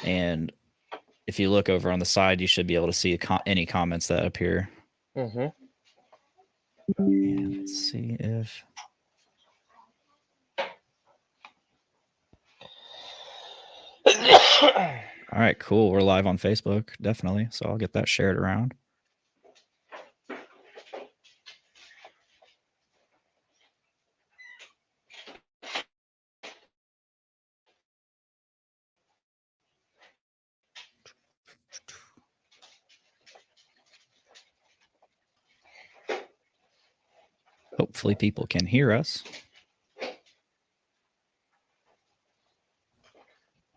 And if you look over on the side, you should be able to see any comments that appear. Mm-hmm. And let's see if... All right, cool. We're live on Facebook, definitely. So I'll get that shared around. Hopefully people can hear us.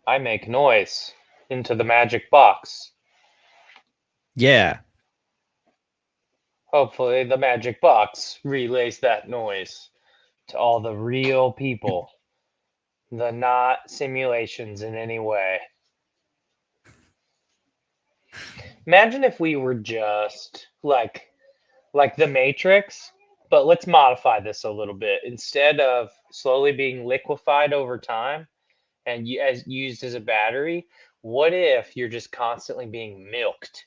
I make noise into the magic box. Yeah. Hopefully the magic box relays that noise to all the real people. The not simulations in any way. Imagine if we were just like the Matrix, but let's modify this a little bit. Instead of slowly being liquefied over time and used as a battery, what if you're just constantly being milked?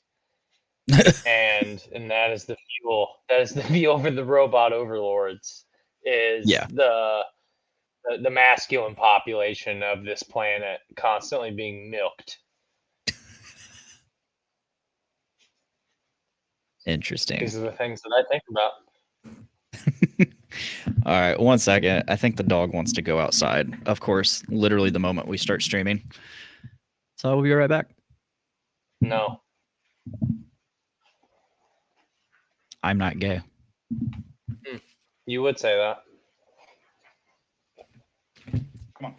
and that is the fuel. That is the fuel for the robot overlords. Is Yeah. the masculine population of this planet constantly being milked. Interesting. These are the things that I think about. All right, 1 second. I think the dog wants to go outside. Of course, literally the moment we start streaming. So we'll be right back. No. I'm not gay. You would say that. Come on.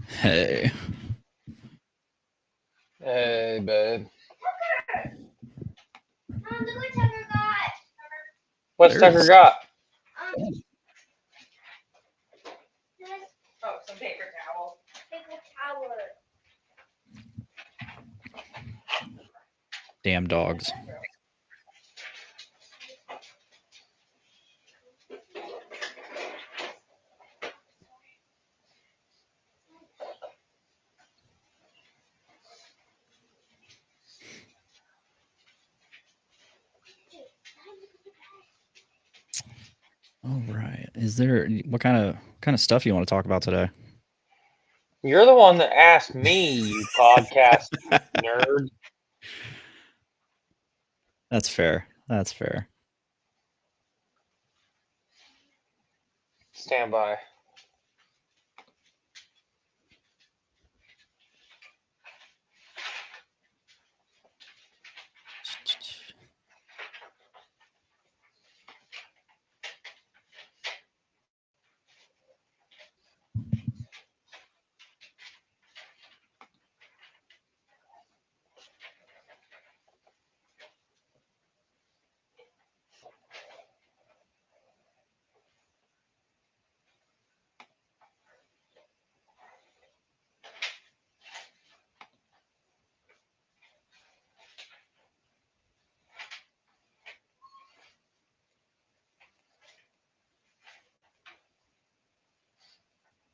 Hey. Hey, babe. What's Tucker got? Oh, some paper towel. Paper towel. Damn dogs. All right. Is there what kind of stuff you want to talk about today? You're the one that asked me, you podcast nerd. That's fair. That's fair. Stand by.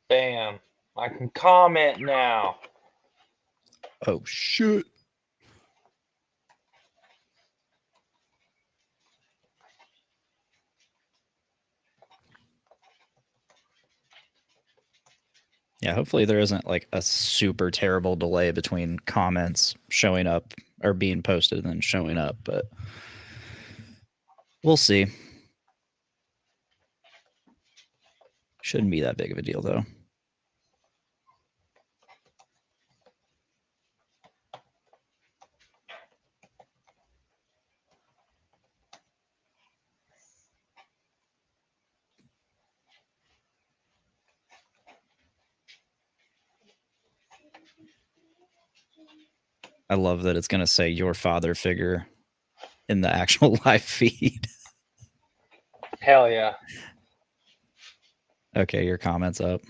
Bam. I can comment now. Oh shit. Yeah, hopefully there isn't like a super terrible delay between comments showing up or being posted and then showing up, but we'll see. Shouldn't be that big of a deal though. I love that it's going to say your father figure in the actual live feed. Hell yeah. Okay, your comments up.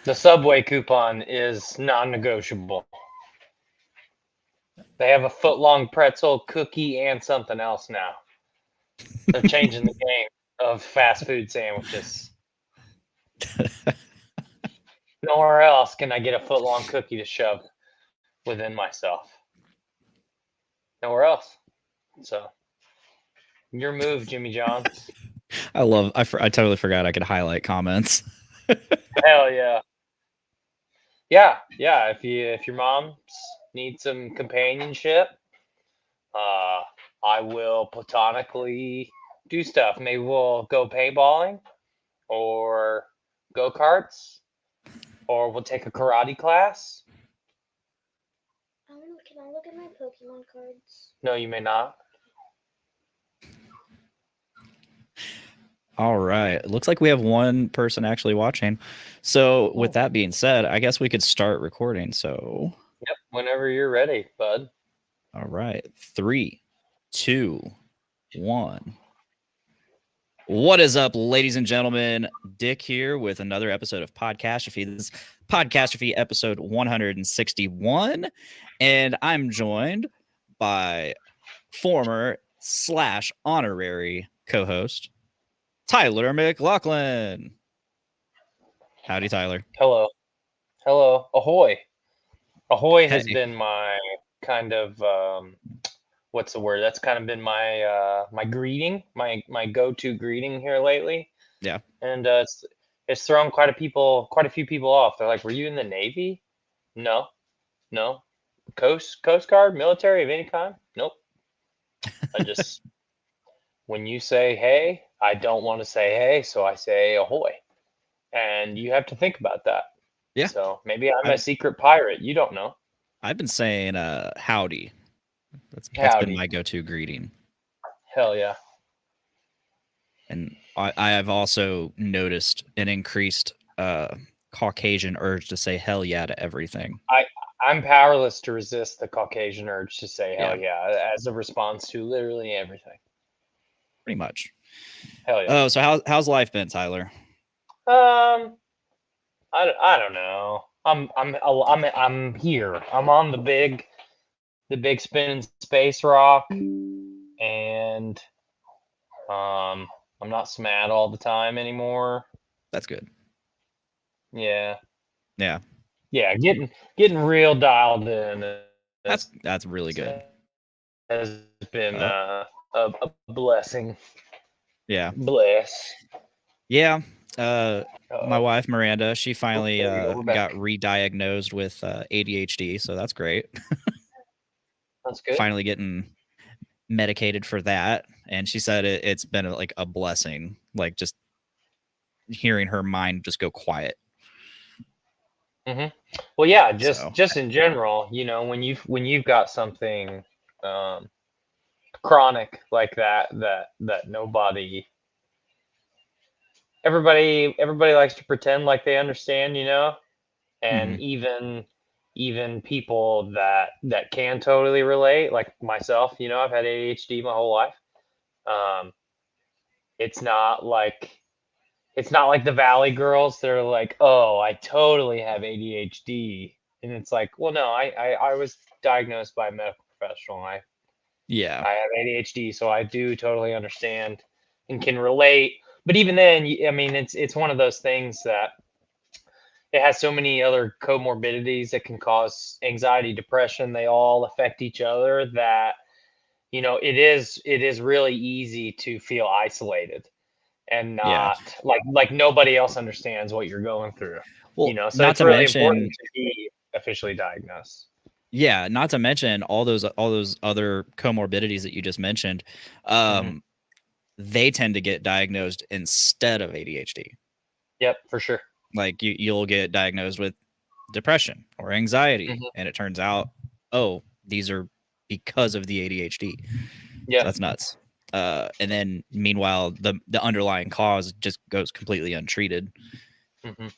The Subway coupon is non-negotiable. They have a foot-long pretzel, cookie, and something else now. They're changing the game of fast food sandwiches. Nowhere else can I get a foot-long cookie to shove within myself. Nowhere else. So, your move, Jimmy Johns. I totally forgot I could highlight comments. Hell yeah. Yeah. If your moms need some companionship, I will platonically do stuff. Maybe we'll go paintballing, or go karts, or we'll take a karate class. Can I look at my Pokemon cards? No, you may not. All right. It looks like we have one person actually watching. So, with that being said, I guess we could start recording. So, Yep, whenever you're ready, bud. all right. 3, 2, 1. What is up, ladies and gentlemen? Dick here with another episode of Podcastrophe. This is Podcastrophe episode 161. And I'm joined by former / honorary co-host Tyler McLaughlin. Howdy, Tyler. Hello. Ahoy. Ahoy has Hey. been my kind of what's the word? That's kind of been my my greeting, my go-to greeting here lately. Yeah. And it's thrown quite a few people off. They're like, "Were you in the Navy?" No. Coast Guard, military of any kind? Nope. I just when you say hey, I don't want to say hey, so I say ahoy. And you have to think about that. Yeah. So maybe I'm a secret pirate. You don't know. I've been saying howdy. That's Howdy. been my go-to greeting. Hell yeah. And I have also noticed an increased Caucasian urge to say hell yeah to everything. I'm powerless to resist the Caucasian urge to say hell yeah as a response to literally everything. Pretty much. Hell yeah. Oh, so how's life been, Tyler? I don't know. I'm here. I'm on the big spinning space rock, and I'm not SMAD all the time anymore. That's good. Yeah. Yeah. Yeah, getting real dialed in. That's really good. Has been a blessing. Yeah. Bless. Yeah. My wife Miranda, she finally There we go, got re-diagnosed with ADHD, so that's great. That's good. Finally getting medicated for that, and she said it's been like a blessing, like just hearing her mind just go quiet. Mm-hmm. Well, yeah, So. just in general, you know, when you've got something chronic like that everybody likes to pretend like they understand, you know, and even people that can totally relate, like myself, you know, I've had ADHD my whole life. It's not like the Valley girls. They're like, oh, I totally have ADHD. And it's like, well, no, I was diagnosed by a medical professional. I have ADHD, so I do totally understand and can relate. But even then, I mean, it's one of those things that it has so many other comorbidities that can cause anxiety, depression. They all affect each other that, you know, it is really easy to feel isolated and not like nobody else understands what you're going through. Well, you know, so it's really important to be officially diagnosed. Yeah, not to mention all those other comorbidities that you just mentioned. They tend to get diagnosed instead of ADHD. Yep, for sure. Like you'll get diagnosed with depression or anxiety. Mhm. And it turns out, oh, these are because of the ADHD. Yeah. So that's nuts. And then meanwhile, the underlying cause just goes completely untreated, Mhm.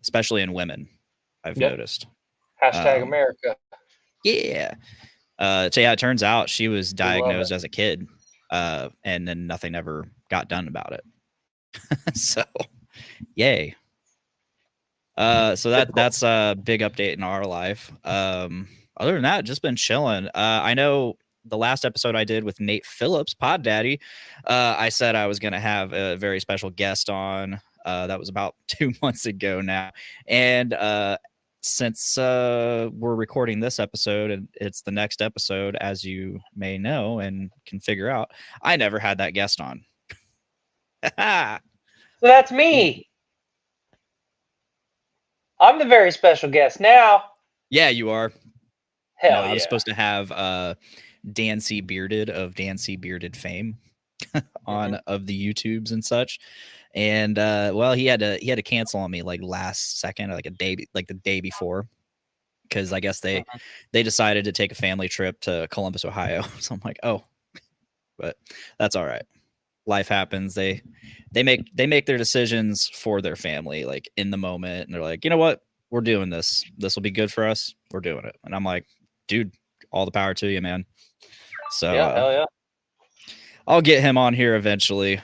especially in women, I've Yep. noticed. Hashtag America. Yeah. So yeah, it turns out she was love diagnosed it. as a kid, and then nothing ever got done about it. So, yay. So that's a big update in our life. Other than that, just been chilling. I know the last episode I did with Nate Phillips, Pod Daddy, I said I was gonna have a very special guest on. That was about 2 months ago now, and since we're recording this episode and it's the next episode, as you may know and can figure out, I never had that guest on. So that's me. I'm the very special guest now. Yeah, you are. Hell No, yeah. I was supposed to have Dan C. Bearded of Dan C. Bearded fame on of the YouTubes and such. And well, he had to cancel on me like last second, like the day before, because I guess they decided to take a family trip to Columbus, Ohio. So I'm like, oh, but that's all right. Life happens. They make their decisions for their family, like in the moment, and they're like, you know what, we're doing this. This will be good for us. We're doing it. And I'm like, dude, all the power to you, man. So Yeah, hell yeah. I'll get him on here eventually.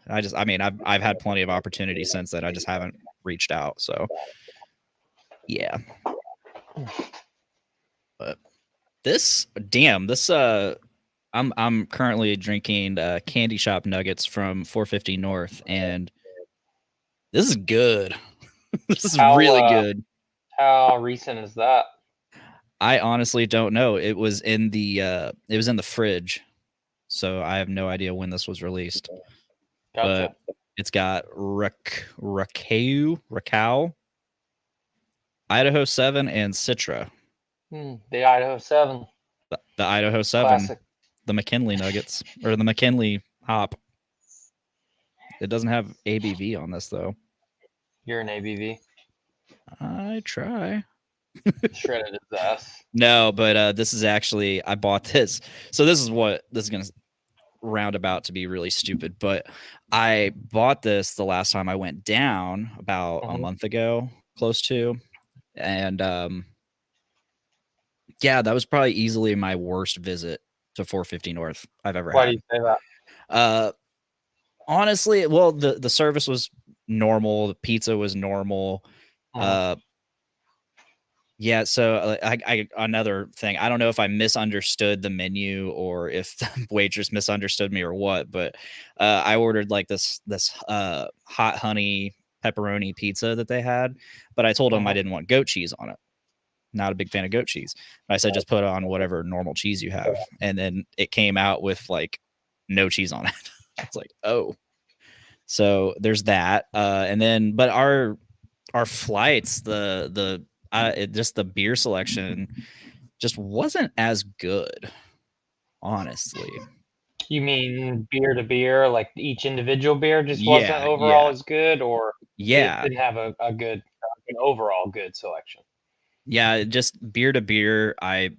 I mean, I've had plenty of opportunities since then. I just haven't reached out. So yeah. But this I'm currently drinking Candy Shop Nuggets from 450 North, and this is good. This is really good. How recent is that? I honestly don't know. It was in the fridge, so I have no idea when this was released. Gotcha. But it's got Raquel, Idaho 7, and Citra. The Idaho 7. The Idaho 7, Classic. the McKinley Nuggets, or the McKinley Hop. It doesn't have ABV on this, though. You're an ABV. I try. Shredded his ass. No, but this is actually, I bought this. So this is going to roundabout to be really stupid, but I bought this the last time I went down about a month ago, close to. And yeah, that was probably easily my worst visit to 450 North I've ever had. Why do you say that? Honestly, well, the service was normal, the pizza was normal. Yeah, so I another thing, I don't know if I misunderstood the menu or if the waitress misunderstood me or what, but I ordered like this hot honey pepperoni pizza that they had, but I told them I didn't want goat cheese on it. Not a big fan of goat cheese. I said just put on whatever normal cheese you have, and then it came out with like no cheese on it. It's like, oh, so there's that, and then but our flights, just the beer selection just wasn't as good, honestly. You mean beer to beer, like each individual beer just wasn't overall as good, or it didn't have an overall good selection? Yeah, just beer to beer, I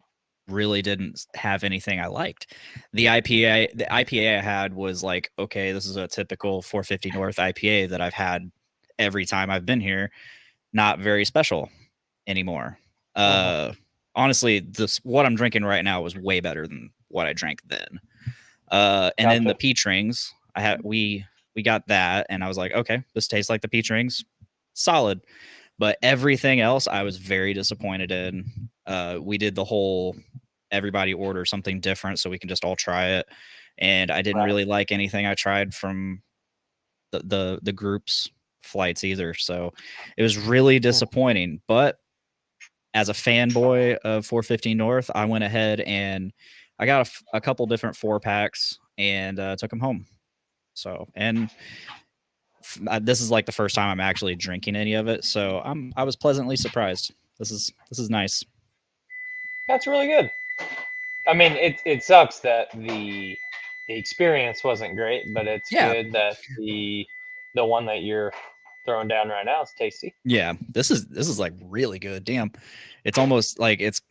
really didn't have anything I liked. The IPA I had was like, okay, this is a typical 450 North IPA that I've had every time I've been here. Not very special anymore. Honestly, what I'm drinking right now was way better than what I drank then. And then the peach rings, we got that, and I was like, okay, this tastes like the peach rings, solid. But everything else, I was very disappointed in. We did the whole everybody order something different so we can just all try it, and I didn't really like anything I tried from the group's flights either. So it was really disappointing. But as a fanboy of 450 North, I went ahead and I got a couple different 4-packs and took them home. So, and this is like the first time I'm actually drinking any of it, so I was pleasantly surprised. This is nice. That's really good. I mean, it sucks that the experience wasn't great, but it's good that the one that you're throwing down right now is tasty. Yeah, this is like really good. Damn, it's almost like it's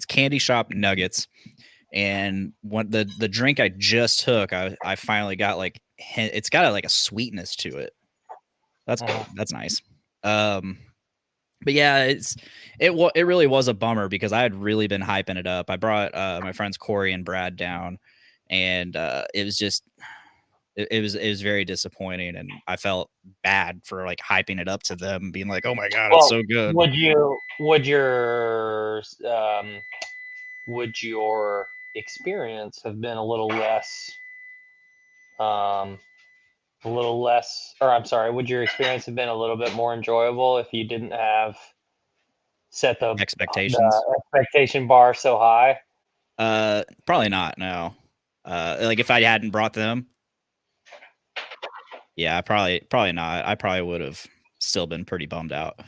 Candy Shop nuggets, and the drink I just took, I finally got like it's got like a sweetness to it. That's good. That's nice. But yeah, it really was a bummer because I had really been hyping it up. I brought my friends Corey and Brad down, and it was just it was very disappointing, and I felt bad for like hyping it up to them, being like, "Oh my god, it's so good." Would your experience have been a little less or I'm sorry, would your experience have been a little bit more enjoyable if you didn't have set the Expectations? expectation bar so high? Probably not. No. Like if I hadn't brought them, yeah, probably not. I probably would have still been pretty bummed out.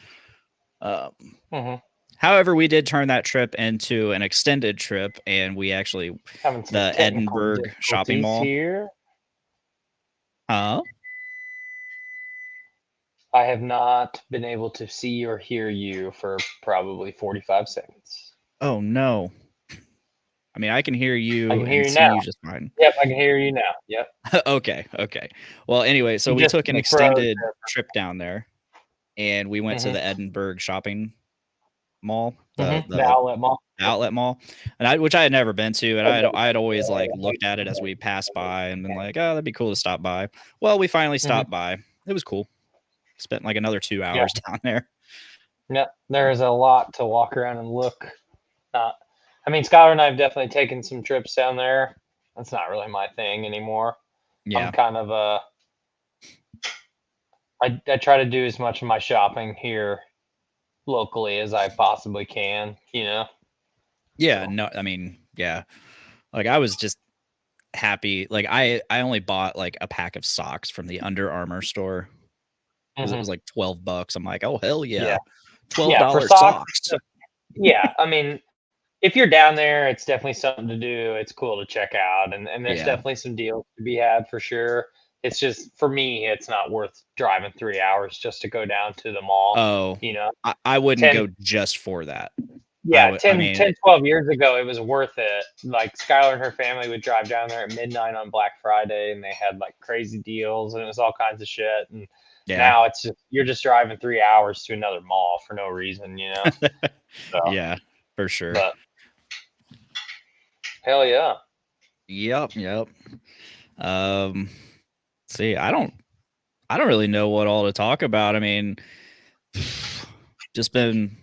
However, we did turn that trip into an extended trip, and we actually Having some the technical Edinburgh shopping mall. here. Huh? I have not been able to see or hear you for probably 45 seconds. Oh no. I mean, I can hear you I can hear and you see now. you just fine. Yep, I can hear you now. Yep. Okay. Well, anyway, so You we just took an froze extended there. trip down there, and we went to the Edinburgh shopping mall, The outlet mall. outlet mall, and which I had never been to, and I had always like looked at it as we passed by and been like, oh, that'd be cool to stop by. Well, we finally stopped by. It was cool. Spent like another 2 hours down there. Yeah, there's a lot to walk around and look. I mean, Skylar and I have definitely taken some trips down there. That's not really my thing anymore. Yeah. I'm kind of I try to do as much of my shopping here locally as I possibly can, you know? Yeah, no, I mean, yeah. Like I was just happy. Like I only bought like a pack of socks from the Under Armour store. Because it was like $12. I'm like, oh hell yeah. $12 for socks. Yeah, I mean, if you're down there, it's definitely something to do. It's cool to check out, and there's definitely some deals to be had for sure. It's just for me, it's not worth driving 3 hours just to go down to the mall. Oh, you know, I wouldn't go just for that. Yeah, 10, 12 years ago, it was worth it. Like Skylar and her family would drive down there at midnight on Black Friday, and they had like crazy deals, and it was all kinds of shit. And now it's just you're just driving 3 hours to another mall for no reason, you know? So, yeah, for sure. But, hell yeah. Yep. See, I don't really know what all to talk about. I mean, just been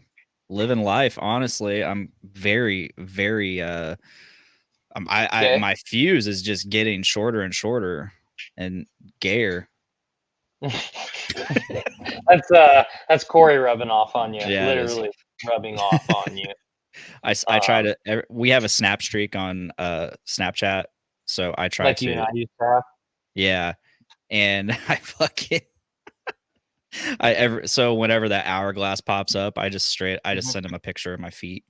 living life, honestly. I'm very, very my fuse is just getting shorter and shorter and gayer. That's Corey rubbing off on you. Yeah, literally rubbing off on you. I try to. We have a snap streak on Snapchat, so I try like to. You and I used to have. Yeah, and I fucking. So whenever that hourglass pops up, I just send him a picture of my feet.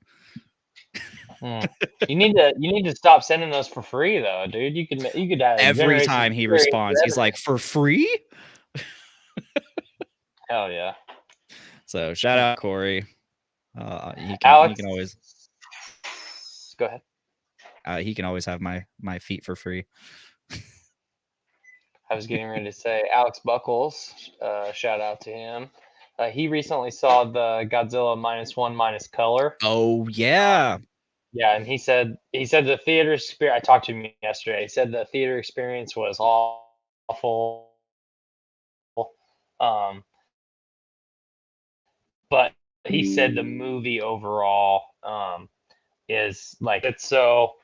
You need to stop sending those for free though, dude. You could every time he responds, he's like, for free? Hell yeah. So shout out Corey. He Alex, can always go ahead. He can always have my feet for free. I was getting ready to say Alex Buckles. Shout out to him. He recently saw the Godzilla -1 color. Oh yeah. Yeah, and he said the theater experience. I talked to him yesterday. He said the theater experience was awful. But he said the movie overall is like it's so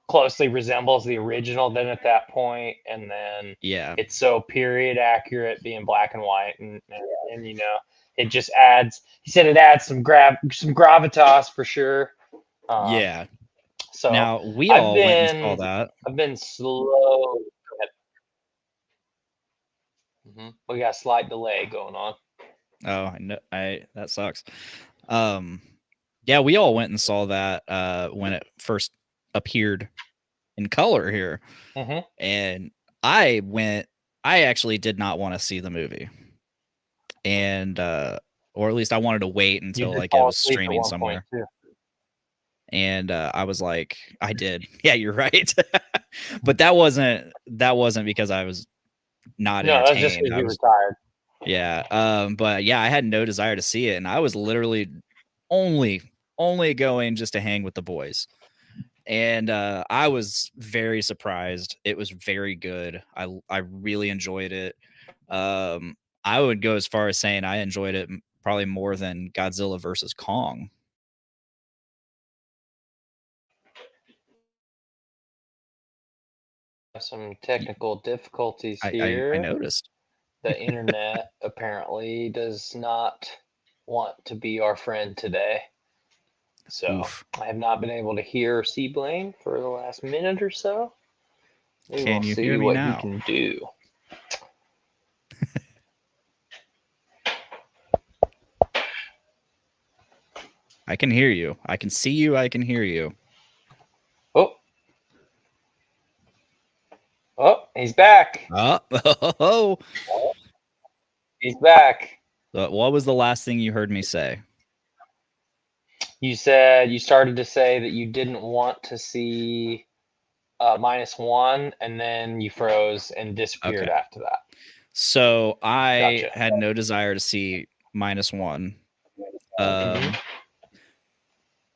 closely resembles the original then at that point, and then it's so period accurate being black and white, and you know it just adds. He said it adds some gravitas for sure. Yeah. So now we all went and saw that. I've been slow. We got a slight delay going on. Oh, I know. That sucks. Yeah, we all went and saw that when it first appeared in color here, and I went I actually did not want to see the movie, and or at least I wanted to wait You until did like it fall was asleep at streaming one point somewhere. too. And I was like, I did. Yeah, you're right. But that wasn't because I was not No, that's just entertained. because I you were was tired. but yeah, I had no desire to see it, and I was literally only going just to hang with the boys. And I was very surprised. It was very good. I really enjoyed it. I would go as far as saying I enjoyed it probably more than Godzilla versus Kong. Some technical difficulties I here. noticed. The internet apparently does not want to be our friend today. So Oof. I have not been able to hear C Blaine for the last minute or so. We Can will you see hear me what now? he can do. I can hear you. I can see you. I can hear you. Oh. Oh, he's back. Oh. He's back. What was the last thing you heard me say? You said you started to say that you didn't want to see -1, and then you froze and disappeared Okay. after that. So I Gotcha. had no desire to see -1.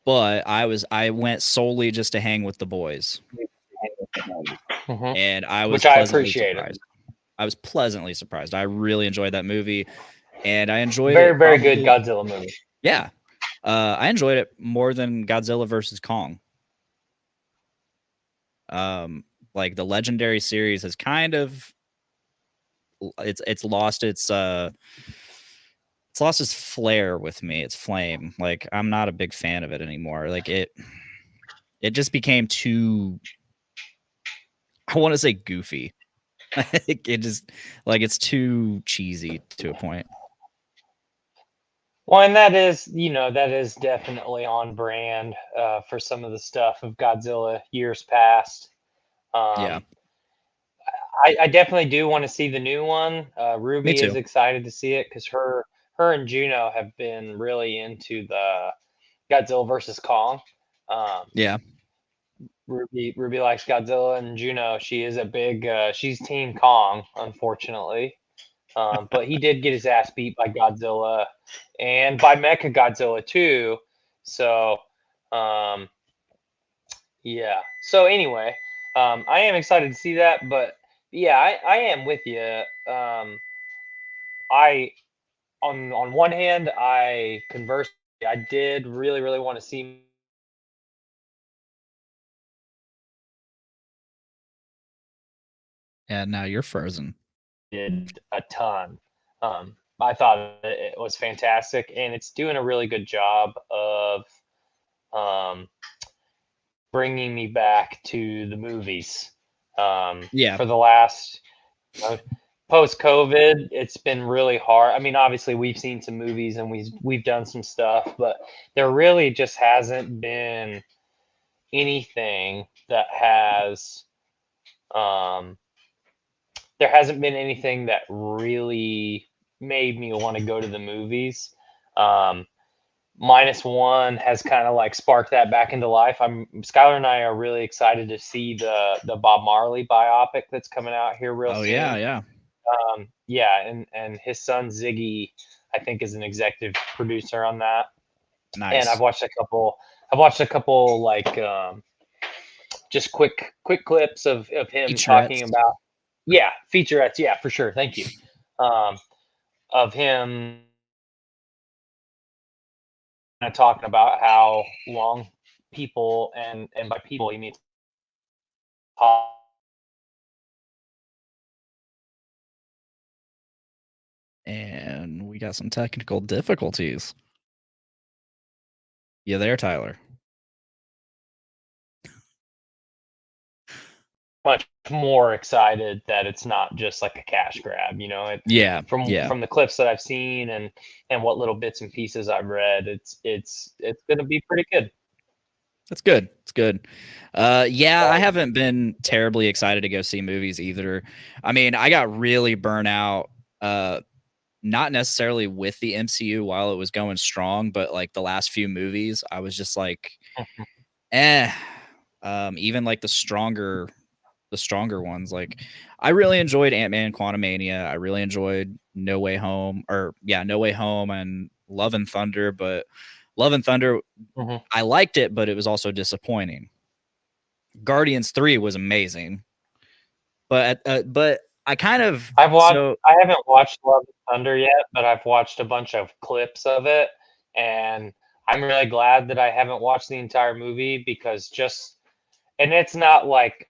But I went solely just to hang with the boys. Mhm. And I was Which I pleasantly appreciated. surprised. I was pleasantly surprised. I really enjoyed that movie, and I enjoyed Very, it very good probably- Godzilla movie. Yeah. I enjoyed it more than Godzilla versus Kong. Like the Legendary series has kind of it's lost its flair with me, its flame. Like I'm not a big fan of it anymore. Like it just became too, I want to say, goofy. It just like it's too cheesy to a point. Well, and that is, that is definitely on brand for some of the stuff of Godzilla years past. Yeah. I definitely do want to see the new one. Ruby too. is excited to see it because her and Juno have been really into the Godzilla versus Kong. Yeah. Ruby likes Godzilla, and Juno, she is a big she's Team Kong, unfortunately. But he did get his ass beat by Godzilla and by Mecha Godzilla too. So yeah. So anyway, I am excited to see that, but yeah, I am with you. I on one hand, I did really, really want to see And now you're frozen. did a ton. I thought it was fantastic, and it's doing a really good job of bringing me back to the movies. Yeah. For the last post COVID, it's been really hard. I mean, obviously we've seen some movies and we've done some stuff, but there really just hasn't been anything that has there hasn't been anything that really made me want to go to the movies. -1 has kind of like sparked that back into life. Skylar and I are really excited to see the Bob Marley biopic that's coming out here real soon. Yeah. Yeah, and his son Ziggy, I think, is an executive producer on that. Nice. And I've watched a couple like just quick clips of him Featurettes. talking about featurettes. Yeah, for sure. Thank you. Of him talking about how long people and by people he means And we got some technical difficulties. You there, Tyler? much more excited that it's not just like a cash grab, Yeah. From the clips that I've seen and what little bits and pieces I've read, it's going to be pretty good. That's good. It's good. Yeah, I haven't been terribly excited to go see movies either. I mean, I got really burnt out. Not necessarily with the MCU while it was going strong, but like the last few movies, I was just like, eh. Even like the stronger ones. Like, I really enjoyed Ant-Man Quantumania. I really enjoyed No Way Home, No Way Home and Love and Thunder. But Love and Thunder, I liked it, but it was also disappointing. Guardians 3 was amazing, but I kind of I haven't watched Love and Thunder yet, but I've watched a bunch of clips of it, and I'm really glad that I haven't watched the entire movie because and it's not like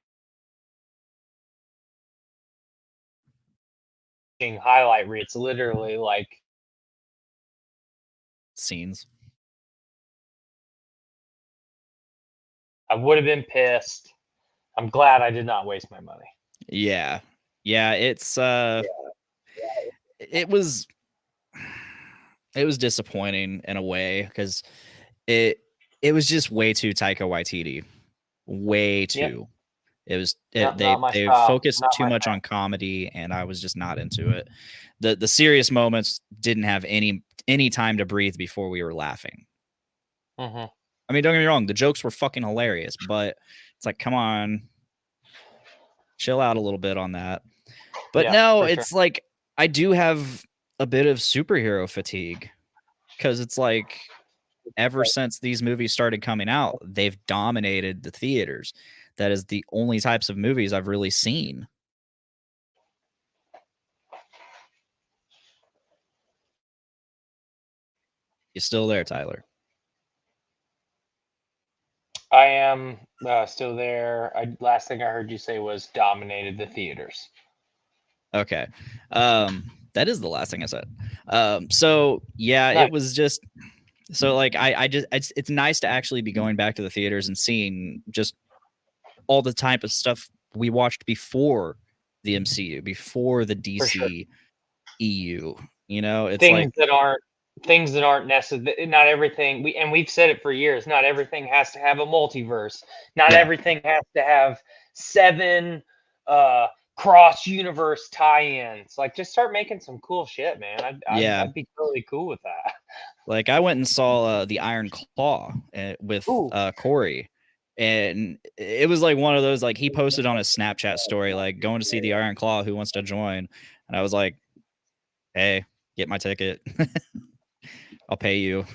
highlight reel. It's literally like scenes. I would have been pissed. I'm glad I did not waste my money. Yeah. It's it was disappointing in a way because it was just way too Taika Waititi, way too. It was they focused too much on comedy, and I was just not into it. The serious moments didn't have any time to breathe before we were laughing. I mean, don't get me wrong, the jokes were fucking hilarious, but it's like, come on, chill out a little bit on that. But no, it's like I do have a bit of superhero fatigue because it's like ever since these movies started coming out, they've dominated the theaters. That is the only types of movies I've really seen. You still there, Tyler? I am still there. Last thing I heard you say was dominated the theaters. Okay. That is the last thing I said. So yeah, Nice. it was just so like I just it's nice to actually be going back to the theaters and seeing just all the type of stuff we watched before the MCU, before the DC EU. You know, it's things that aren't necessary. Not everything we've said it for years. Not everything has to have a multiverse. Not everything has to have 7 cross universe tie-ins. Like, just start making some cool shit, man. I'd be totally cool with that. Like, I went and saw the Iron Claw with Corey, and it was like one of those, like, he posted on his Snapchat story, like, going to see the Iron Claw, who wants to join? And I was like, hey, get my ticket. I'll pay you.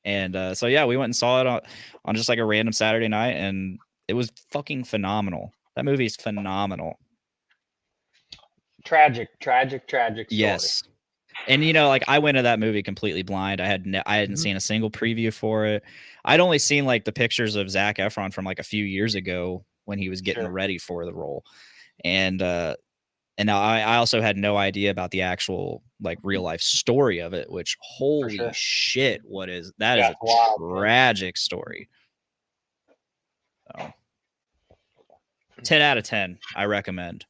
And so yeah, we went and saw it on just like a random Saturday night, and it was fucking phenomenal. That movie is phenomenal. Tragic story. Yes. And you know, like, I went to that movie completely blind. I hadn't seen a single preview for it. I'd only seen like the pictures of Zac Efron from like a few years ago when he was getting ready for the role. And now I also had no idea about the actual like real life story of it, which holy shit, that is a tragic story. So 10 out of 10, I recommend.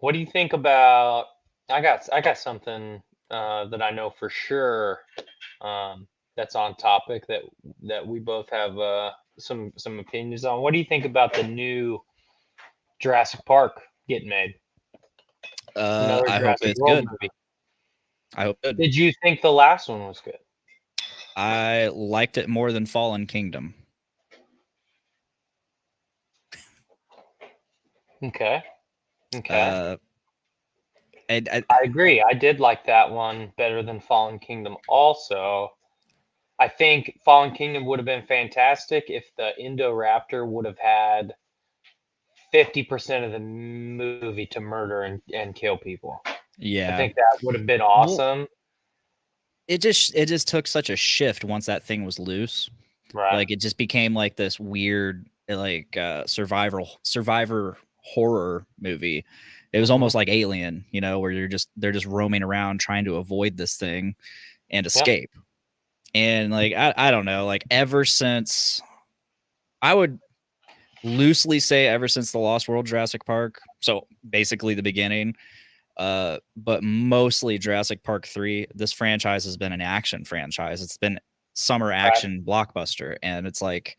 What do you think about I got something that I know for sure that's on topic that we both have some opinions on. What do you think about the new Jurassic Park getting made? I hope it's good. Movie. I hope good. Did you think the last one was good? I liked it more than Fallen Kingdom. Okay. I agree. I did like that one better than Fallen Kingdom. Also, I think Fallen Kingdom would have been fantastic if the Indoraptor would have had 50% of the movie to murder and kill people. Yeah, I think that would have been awesome. Well, it just took such a shift once that thing was loose. Right. Like, it just became like this weird like survivor horror movie. It was almost like Alien, you know, where they're just roaming around trying to avoid this thing and escape. Yep. And like I don't know, like ever since, I would loosely say ever since the Lost World Jurassic Park, so basically the beginning, but mostly Jurassic Park 3, this franchise has been an action franchise. It's been summer action blockbuster, and it's like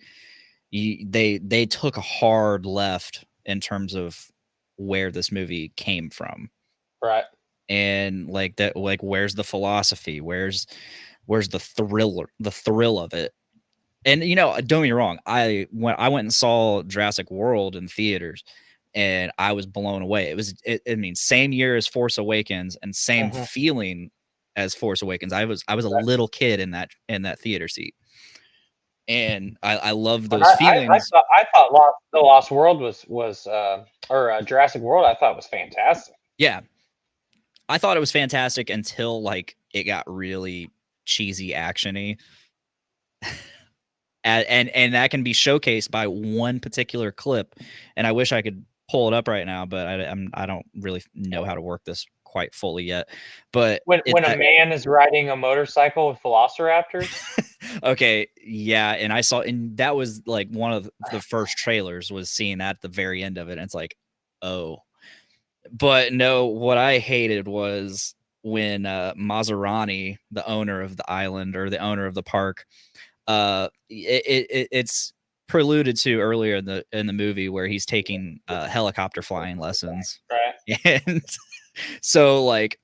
they took a hard left in terms of where this movie came from, Right. and like that, like where's the philosophy, where's the thrill of it. And don't get me wrong, I went and saw Jurassic World in theaters, and I was blown away. I mean, same year as Force Awakens, and same feeling as Force Awakens. I was a little kid in that theater seat, and I love those feelings. I thought the Lost World was or Jurassic World. I thought was fantastic. Yeah, I thought it was fantastic until like it got really cheesy, actiony. And that can be showcased by one particular clip, and I wish I could pull it up right now, but I don't really know how to work this quite fully yet. But when a man is riding a motorcycle with velociraptors. Okay, yeah, and I saw, and that was like one of the first trailers, was seeing that at the very end of it, and it's like, oh. But no, what I hated was when Maserati, the owner of the island or the owner of the park, it's preluded to earlier in the movie where he's taking helicopter flying lessons, right? And so like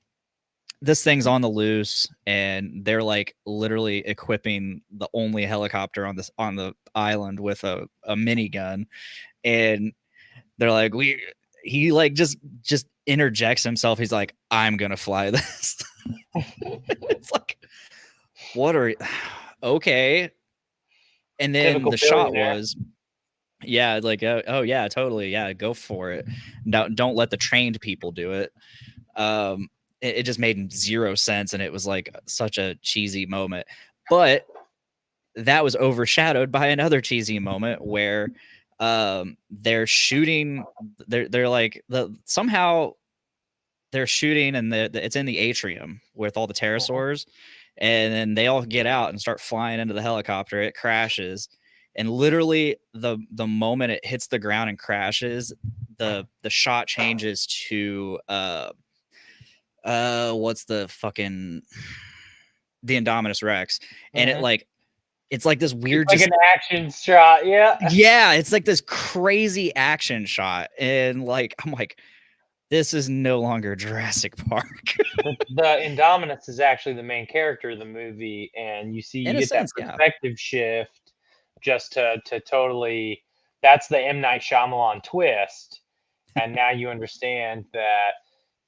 this thing's on the loose, and they're like literally equipping the only helicopter on the island with a minigun, and they're like, he like just interjects himself. He's like, I'm gonna fly this. It's like, what are okay. And then Typical the shot billionaire. was, yeah, like, oh yeah, totally, yeah, go for it. Don't let the trained people do it. It just made zero sense, and it was like such a cheesy moment. But that was overshadowed by another cheesy moment where they're shooting. They're like somehow they're shooting, and it's in the atrium with all the pterosaurs. And then they all get out and start flying into the helicopter. It crashes, and literally the moment it hits the ground and crashes, the shot changes to what's the fucking the Indominus Rex, and it's like this weird, like an action shot. Yeah, it's like this crazy action shot, and like I'm like, this is no longer Jurassic Park. The Indominus is actually the main character of the movie, and you get that perspective shift just to totally. That's the M. Night Shyamalan twist, and now you understand that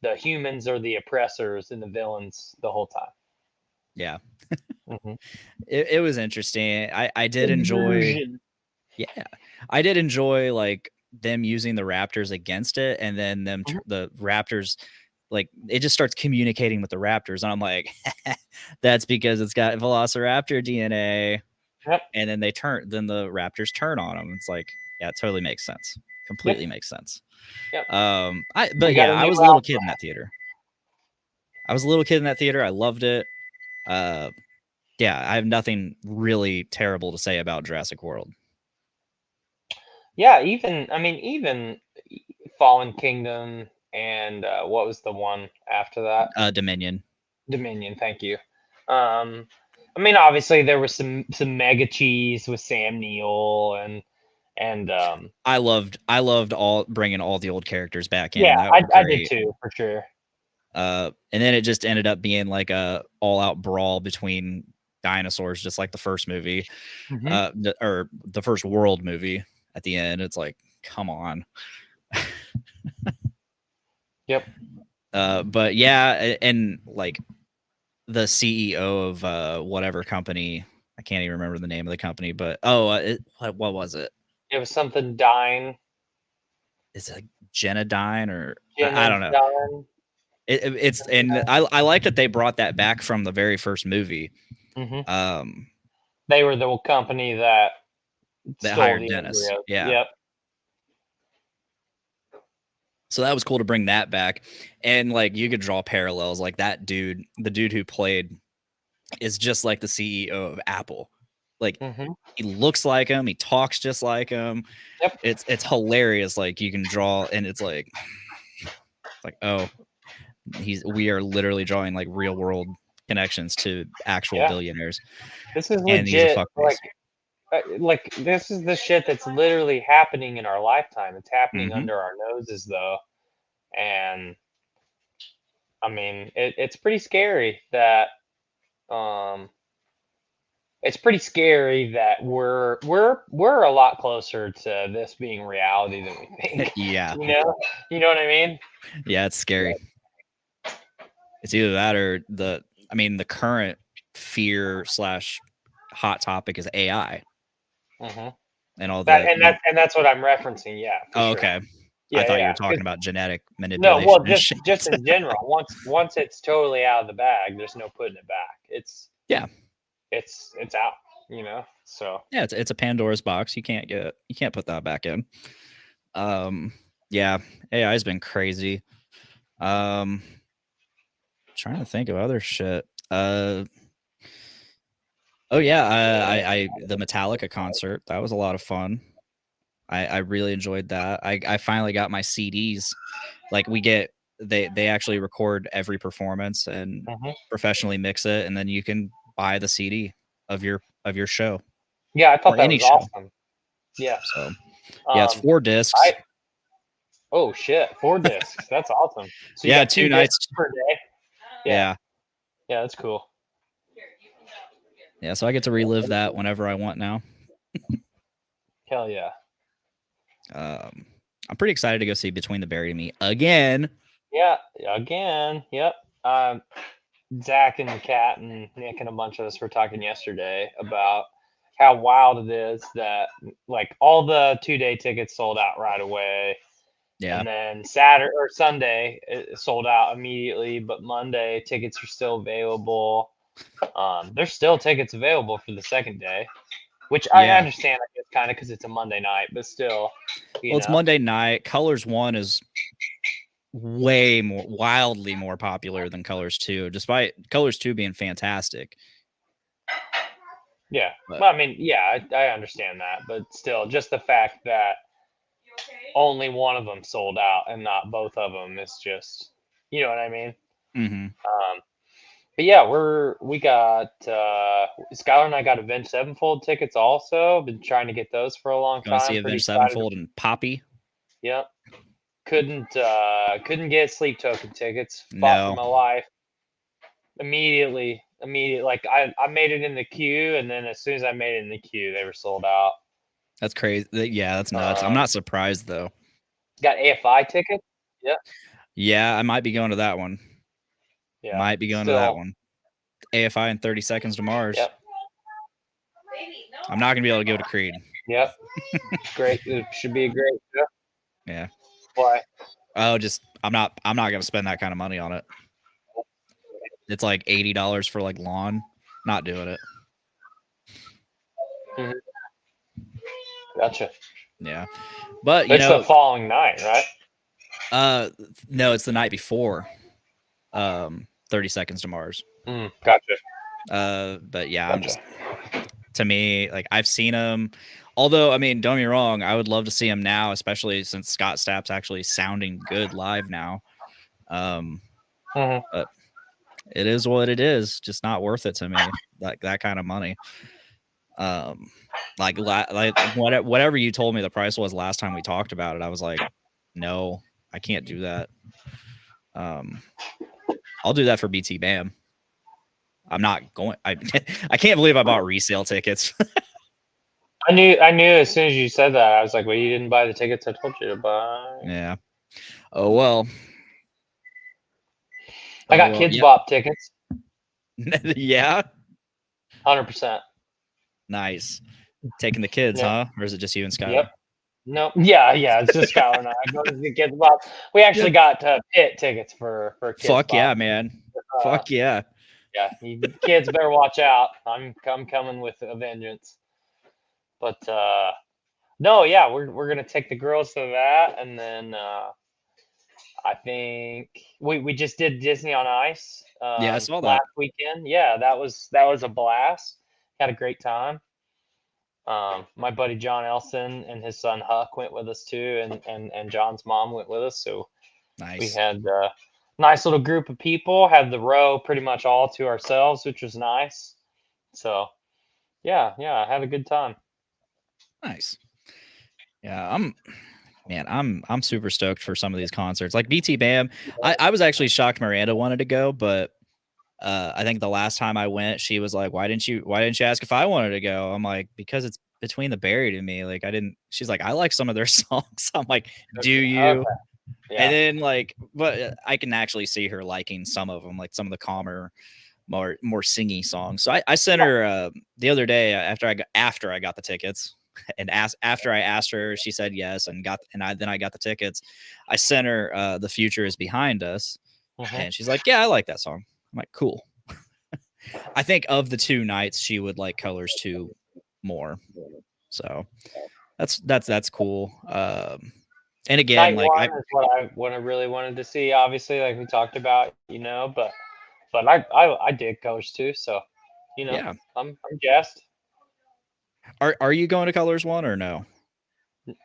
the humans are the oppressors and the villains the whole time. Yeah, it was interesting. I did enjoy. Yeah, I did enjoy like them using the Raptors against it, and then the Raptors, like it just starts communicating with the Raptors, and I'm like, that's because it's got Velociraptor DNA. Yep. And then the Raptors turn on them. It's like, yeah, it totally makes sense. Completely makes sense. Yep. I was a little kid in that theater. I loved it. Yeah, I have nothing really terrible to say about Jurassic World. Yeah, even Fallen Kingdom, and what was the one after that? Dominion. Thank you. I mean, obviously there was some mega cheese with Sam Neill, and I loved all bringing all the old characters back in. Yeah, I did too, for sure. And then it just ended up being like a all-out brawl between dinosaurs, just like the first movie, or the first World movie. At the end, it's like, come on. Yep. But yeah, and like the CEO of whatever company, I can't even remember the name of the company, but what was it? It was something Dine. Is it like Genodyne or I don't know. It's and I like that they brought that back from the very first movie. They were the company that hired Dennis. Embryos. Yeah. Yep. So that was cool to bring that back, and like you could draw parallels. Like the dude who played is just like the CEO of Apple. Like he looks like him, he talks just like him. Yep. It's hilarious. Like you can draw, and it's like oh, we are literally drawing like real world connections to actual Yeah. billionaires. This is And he's a legit. fuckface. Like this is the shit that's literally happening in our lifetime. It's happening Mhm. under our noses, though, and I mean, it's pretty scary that it's pretty scary that we're a lot closer to this being reality than we think. Yeah. You know what I mean? Yeah, it's scary. It's either that or the current fear / hot topic is AI hmm and all That the and that's what I'm referencing. Yeah. For Oh, sure. okay. Yeah, I thought you yeah. were talking about genetic No, manipulation well, and just shit. in general. Once it's totally out of the bag, there's no putting it back. Yeah. It's out. You know. So Yeah, it's a Pandora's box. You can't put that back in. Yeah, AI has been crazy. Trying to think of other shit. Oh yeah, I the Metallica concert, that was a lot of fun. I really enjoyed that. I finally got my CDs. Like they actually record every performance and Mhm. professionally mix it, and then you can buy the CD of your show yeah, I thought or that any was show. awesome. Yeah. So yeah, it's Um, 4 discs. oh shit, 4 discs. That's awesome. So you Yeah, got 2 2 nights. discs per day. Yeah. Yeah, that's cool. Yeah, so I get to relive that whenever I want now. Hell yeah. I'm pretty excited to go see Between the Buried and Me again. Yeah, again. Yep. Zach and Kat and Nick and a bunch of us were talking yesterday about how wild it is that like all the 2-day tickets sold out right away. Yeah. And then Saturday or Sunday it sold out immediately, but Monday tickets are still available. There's still tickets available for the second day, which I Yeah. understand, I guess, kind of because it's a Monday night, but still, Well, it's Monday night. Colors 1 is wildly more popular than Colors 2, despite Colors 2 being fantastic. Yeah. But- Well, I mean, yeah, I understand that, but still, just the fact that only one of them sold out and not both of them is just, you know what I mean? Mhm. But yeah, we got Skylar and I got Avenged Sevenfold tickets also. Been trying to get those for a long Going to time. see Pretty Avenged excited. Sevenfold and Poppy. Yep. Couldn't get Sleep Token tickets. Fought No. for my life. Immediately, like I made it in the queue, and then as soon as I made it in the queue, they were sold out. That's crazy. Yeah, that's nuts. I'm not surprised though. Got AFI tickets. Yeah, I might be going to that one. Yeah. Might be going to that one. AFI and 30 Seconds to Mars. Yep. I'm not gonna be able to go to Creed. Yep. Great. It should be a great show. Yeah. Why? Oh, just I'm not gonna spend that kind of money on it. It's like $80 for like lawn. Not doing it. Gotcha. Yeah. But It's the following night, right? No, it's the night before 30 Seconds to Mars. Gotcha. But yeah, I'm just, to me, like I've seen him. Although, I mean, don't get me wrong, I would love to see him now, especially since Scott Stapp's actually sounding good live now. But it is what it is. Just not worth it to me. Like that kind of money. Like whatever you told me the price was last time we talked about it, I was like, no, I can't do that. I'll do that for BT Bam. I'm not going. I can't believe I bought resale tickets. I knew as soon as you said that, I was like, well, you didn't buy the tickets I told you to buy. Yeah. Oh well. I got Kids Bop tickets. Yeah. 100%. Nice. Taking the kids, huh? Or is it just you and Skylar? Yep. No. Yeah. It's just Skylar and I. I go to the Kids Bop. We actually got Pit tickets for Kids Fuck Bop. yeah, man. Fuck yeah. Yeah. You kids better watch out. I'm coming with a vengeance. But no, yeah, we're gonna take the girls to that, and then I think we just did Disney on Ice. Yeah, I saw that last weekend. Yeah, that was a blast. Had a great time. My buddy John Elson and his son Huck went with us too, and John's mom went with us. So nice. we had nice little group of people. Had the row pretty much all to ourselves, which was nice. So yeah, I had a good time. Nice. Yeah, I'm super stoked for some of these concerts. Like BT Bam, I was actually shocked Miranda wanted to go, but I think the last time I went, she was like, why didn't you ask if I wanted to go? I'm like, because it's between the Buried and me. Like I didn't she's like, I like some of their songs. I'm like, do you? Okay. Yeah. And then like, but I can actually see her liking some of them, like some of the calmer, more singy songs. So I sent her the other day after I got the tickets and after I asked her, she said yes and then I got the tickets. I sent her The Future Is Behind Us, and she's like, yeah, I like that song. I'm like, cool. I think of the two nights, she would like Colors 2 more. So that's cool. And again, Night like one is what I really wanted to see. Obviously, like we talked about, but I dig Colors too. So, yeah. I'm jazzed. Are you going to Colors 1 or no?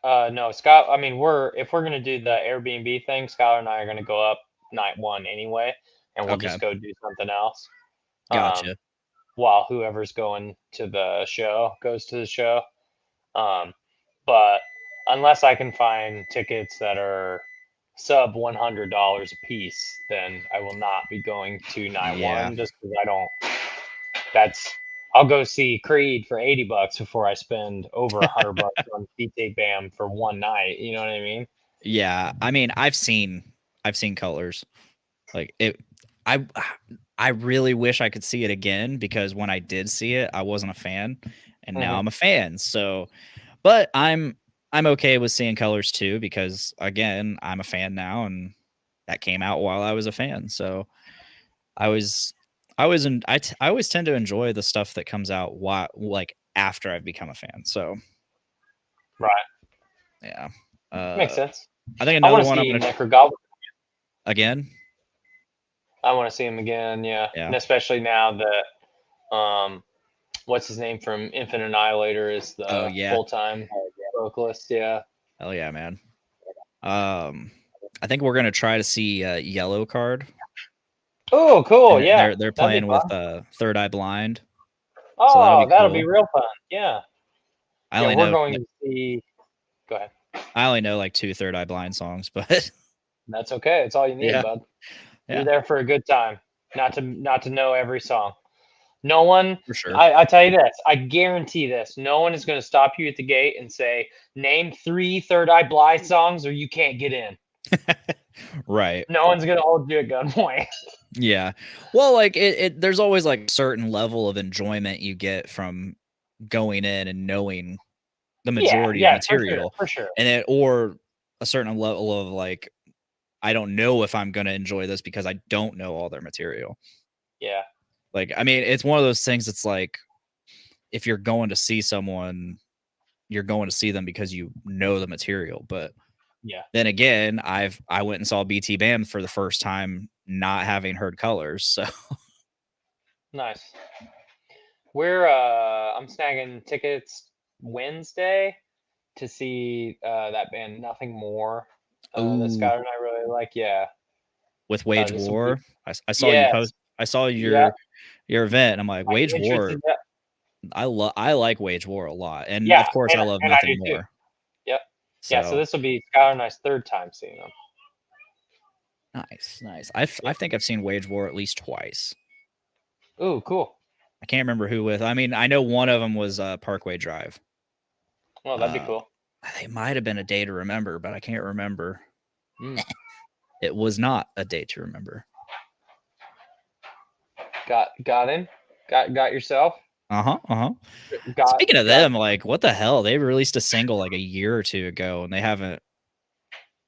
No, Scott. I mean, if we're gonna do the Airbnb thing, Skylar and I are gonna go up night one anyway, and we'll Okay. just go do something else. Gotcha. While whoever's going to the show goes to the show. But unless I can find tickets that are sub $100 a piece, then I will not be going to night Yeah. one just because I don't. I'll go see Creed for $80 before I spend over $100 on BT Bam for one night. You know what I mean? Yeah. I mean, I've seen Colors. Like it I really wish I could see it again because when I did see it, I wasn't a fan, and now I'm a fan. So, but I'm okay with seeing Colors too because again, I'm a fan now, and that came out while I was a fan. So, I always tend to enjoy the stuff that comes out like after I've become a fan. So, Right. yeah, Makes sense. I think I another want to one I'm see gonna Necrogoblin. again. I want to see him again. Yeah. Yeah. And especially now that what's his name from Infinite Annihilator is the Oh, yeah. full-time vocalist. Yeah. Hell yeah, man. I think we're gonna try to see Yellow Card. Oh, cool. And Yeah. they're that'd be playing with fun. Third Eye Blind. Oh, that'll cool. be real fun. Yeah. I Yeah, only we're know going to see. Go ahead. I only know like 2 Third Eye Blind songs, but That's okay. It's all you need, Yeah. bud. Yeah. You're there for a good time. Not to know every song. No one. for sure. I tell you this. I guarantee this. No one is going to stop you at the gate and say, "Name 3 Third Eye Blind songs, or you can't get in." Right. No one's going to hold you at gunpoint. Yeah. Well, like there's always like a certain level of enjoyment you get from going in and knowing the majority of material. For sure. And or a certain level of like, I don't know if I'm gonna enjoy this because I don't know all their material. Yeah. Like, I mean, it's one of those things. It's like if you're going to see someone, you're going to see them because you know the material. But yeah, then again, I went and saw BT Bam for the first time, not having heard Colors. So nice. I'm snagging tickets Wednesday to see that band Nothing More. That Skylar and I really like. Yeah. With Wage War, I saw you post. I saw your event, and I'm like, Wage War. I like Wage War a lot, and of course, I love Nothing More. Too. Yep. So this will be Skylar and I's third time seeing them. Nice. I think I've seen Wage War at least twice. Ooh, cool. I can't remember who with. I mean, I know one of them was Parkway Drive. Oh, that'd be cool. It might have been A Day to Remember, but I can't remember. It was not A Day to Remember. Got in? Got yourself? Speaking of them, like, what the hell? They released a single like a year or two ago, and they haven't.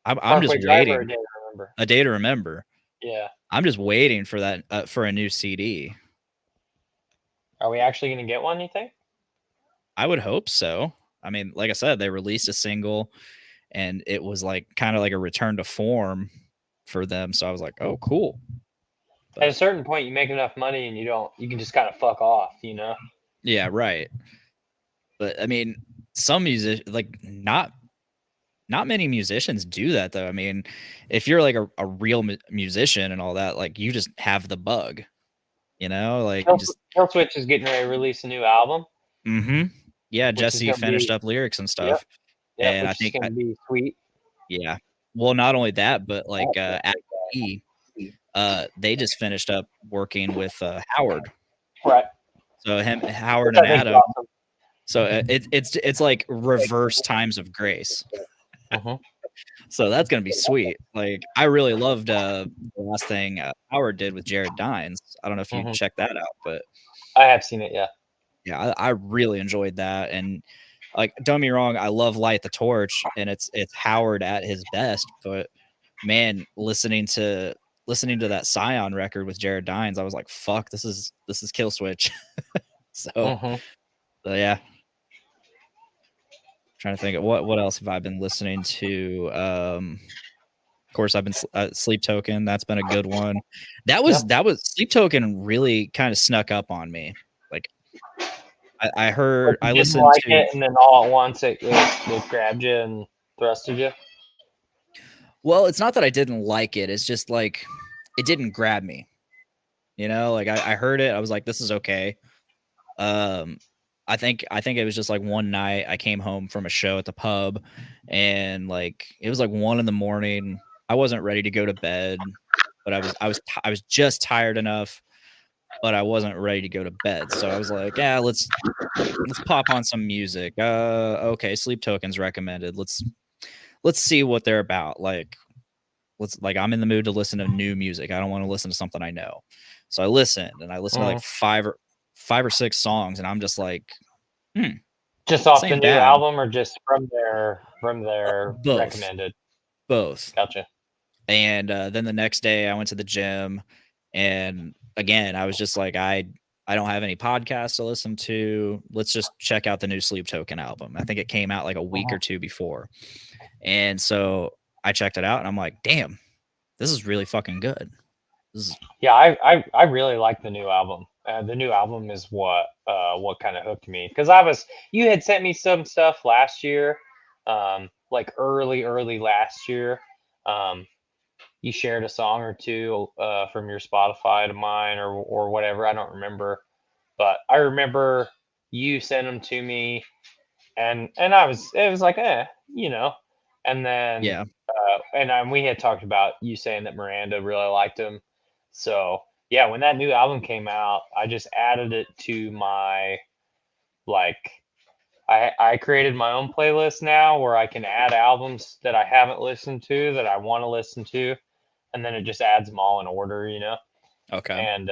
I'm just waiting. A Day to Remember. A Day to Remember. Yeah. I'm just waiting for that for a new CD. Are we actually going to get one, you think? I would hope so. I mean, like I said, they released a single, and it was like kind of like a return to form for them. So I was like, oh, cool. But at a certain point, you make enough money and you can just kind of fuck off, you know? Yeah, right. But I mean, some music, like not not many musicians do that though. I mean, if you're like a real musician and all that, like you just have the bug, you know, like you just Killswitch is getting ready to release a new album, yeah, which is Jesse gonna finished be up lyrics and yep, stuff. yep, And I which is think gonna be sweet. yeah. Well, not only that, but like E, they just finished up working with Howard. Right. So Howard Which and I think is Adam. awesome. So it's like reverse times of grace. Mhm. So that's gonna be sweet. Like I really loved the last thing Howard did with Jared Dines. I don't know if you Mhm. checked that out, but I have seen it, yeah. yeah, I really enjoyed that. And like, don't get me wrong, I love Light the Torch, and it's Howard at his best. But man, listening to that Scion record with Jared Dines, I was like, fuck, this is Kill Switch. so, Mhm. so yeah. Trying to think of what else have I been listening to. Of course, I've been Sleep Token. That's been a good one. That was Sleep Token really kind of snuck up on me. Like I heard, Like I you didn't listened like to. it, and then all at once it grabbed you and thrusted you. Well, it's not that I didn't like it. It's just like it didn't grab me. You know, like I heard it. I was like, this is okay. I think it was just like one night I came home from a show at the pub, and like it was like 1 a.m. I wasn't ready to go to bed, but I was just tired enough, but I wasn't ready to go to bed. So I was like, yeah, let's pop on some music. Okay, Sleep Tokens recommended. Let's see what they're about. Like I'm in the mood to listen to new music. I don't want to listen to something I know. So I listened and I listened to like five or six songs, and I'm just like, Just off this the ain't new bad. album, or just from their Both. recommended? Both. Gotcha. And then the next day I went to the gym, and again, I was just like, I don't have any podcasts to listen to. Let's just check out the new Sleep Token album. I think it came out like a week or two before. And so I checked it out and I'm like, damn, this is really fucking good. Yeah, I really like the new album. The new album is what kind of hooked me, because you had sent me some stuff last year, like early last year. You shared a song or two from your Spotify to mine, or whatever. I don't remember, but I remember you sent them to me, and it was like, you know. And then Yeah. we had talked about you saying that Miranda really liked him. So yeah, when that new album came out, I just added it to my, like, I created my own playlist now where I can add albums that I haven't listened to that I want to listen to, and then it just adds them all in order, you know. Okay. And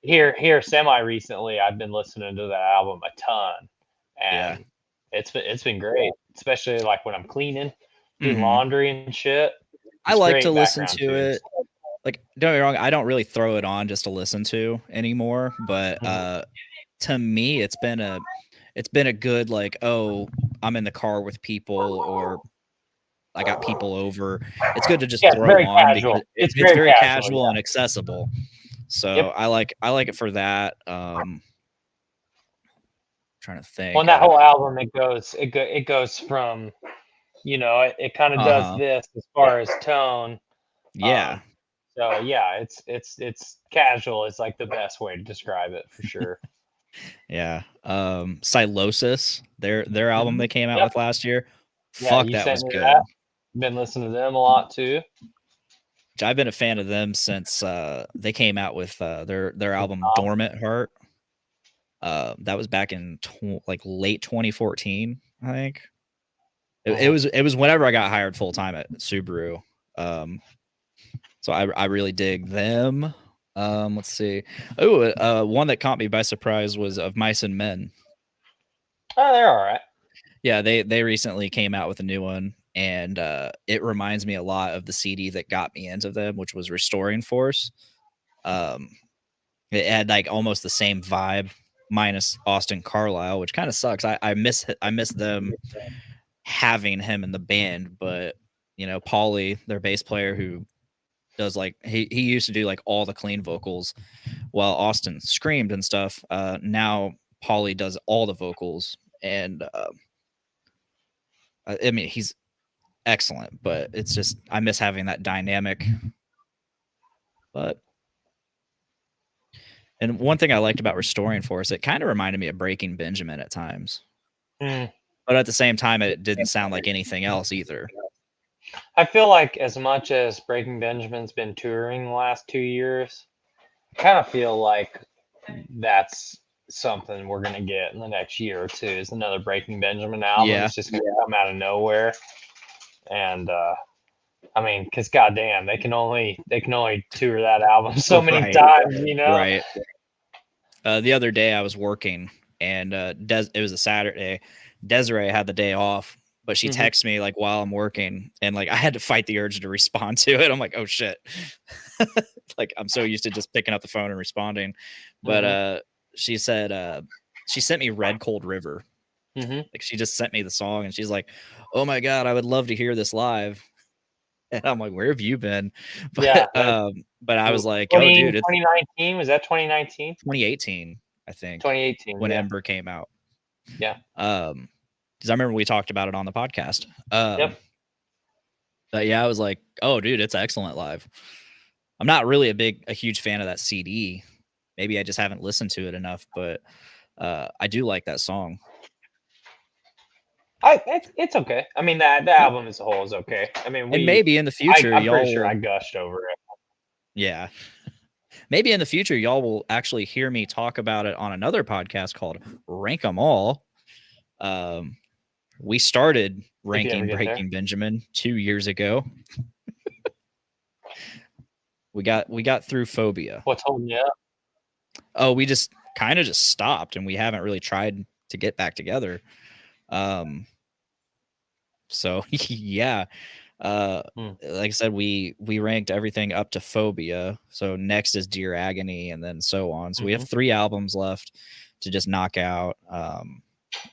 here semi recently, I've been listening to that album a ton, Yeah. and it's been great, especially like when I'm cleaning, doing Mhm. laundry and shit. I It's like to great listen background to tunes. it. Like, don't get me wrong, I don't really throw it on just to listen to anymore, but Mhm. to me it's been a good, like, oh, I'm in the car with people, or I got people over. It's good to just Yeah, it's throw very on casual. because It's it's very very casual. casual Yeah. and accessible. So Yep. I like it for that. Trying to On think. that whole album, it goes from, it kind of does Uh-huh. this as far as tone. Yeah. So yeah, it's casual. It's like the best way to describe it for sure. Yeah. Silosis, their album they came out Yep. with last year. Yeah, Fuck, you that was sent me good. that. Been listening to them a lot too. I've been a fan of them since they came out with their album Tom. Dormant Heart. That was back in like late 2014, I think. It was whenever I got hired full time at Subaru. So I really dig them. Let's see. Oh, one that caught me by surprise was Of Mice and Men. Oh, they're all right. Yeah, they recently came out with a new one, and it reminds me a lot of the CD that got me into them, which was Restoring Force. Um, it had like almost the same vibe, minus Austin Carlisle, which kind of sucks. I miss them having him in the band, but Paulie, their bass player, who does like he used to do like all the clean vocals while Austin screamed and stuff. Now Paulie does all the vocals, and I mean excellent, but it's just I miss having that dynamic. But and one thing I liked about Restoring Force, it kind of reminded me of Breaking Benjamin at times. Mm. But at the same time, it didn't sound like anything else either. I feel like as much as Breaking Benjamin's been touring the last 2 years, I kind of feel like that's something we're gonna get in the next year or two. Is another Breaking Benjamin album. Yeah. It's just gonna come out of nowhere, and I mean, because goddamn, they can only tour that album so many Right. times, you know. Right. The other day I was working, and it was a Saturday. Desiree had the day off, but she Mhm. texted me like while I'm working, and like I had to fight the urge to respond to it. I'm like, oh shit. Like I'm so used to just picking up the phone and responding. But she said she sent me Red Cold River. Mhm. Like she just sent me the song, and she's like, oh my God, I would love to hear this live. And I'm like, where have you been? But Yeah. but I was like, oh dude, it's 2019, was that 2019? 2018, I think, 2018, when yeah. Ember came out. Yeah. Because I remember we talked about it on the podcast. Yep. But yeah, I was like, oh dude, it's excellent live. I'm not really a huge fan of that CD. Maybe I just haven't listened to it enough, but I do like that song. It's okay. I mean, the album as a whole is okay. I mean, And maybe in the future, I'm y'all pretty sure will- I gushed over it. Yeah. Maybe in the future, y'all will actually hear me talk about it on another podcast called Rank 'em All. We started ranking get Breaking Benjamin 2 years ago. we got through Phobia. What's holding you up? Oh, we just kind of just stopped, and we haven't really tried to get back together. So yeah. Like I said, we ranked everything up to Phobia. So next is Dear Agony, and then so on. So we have 3 albums left to just knock out.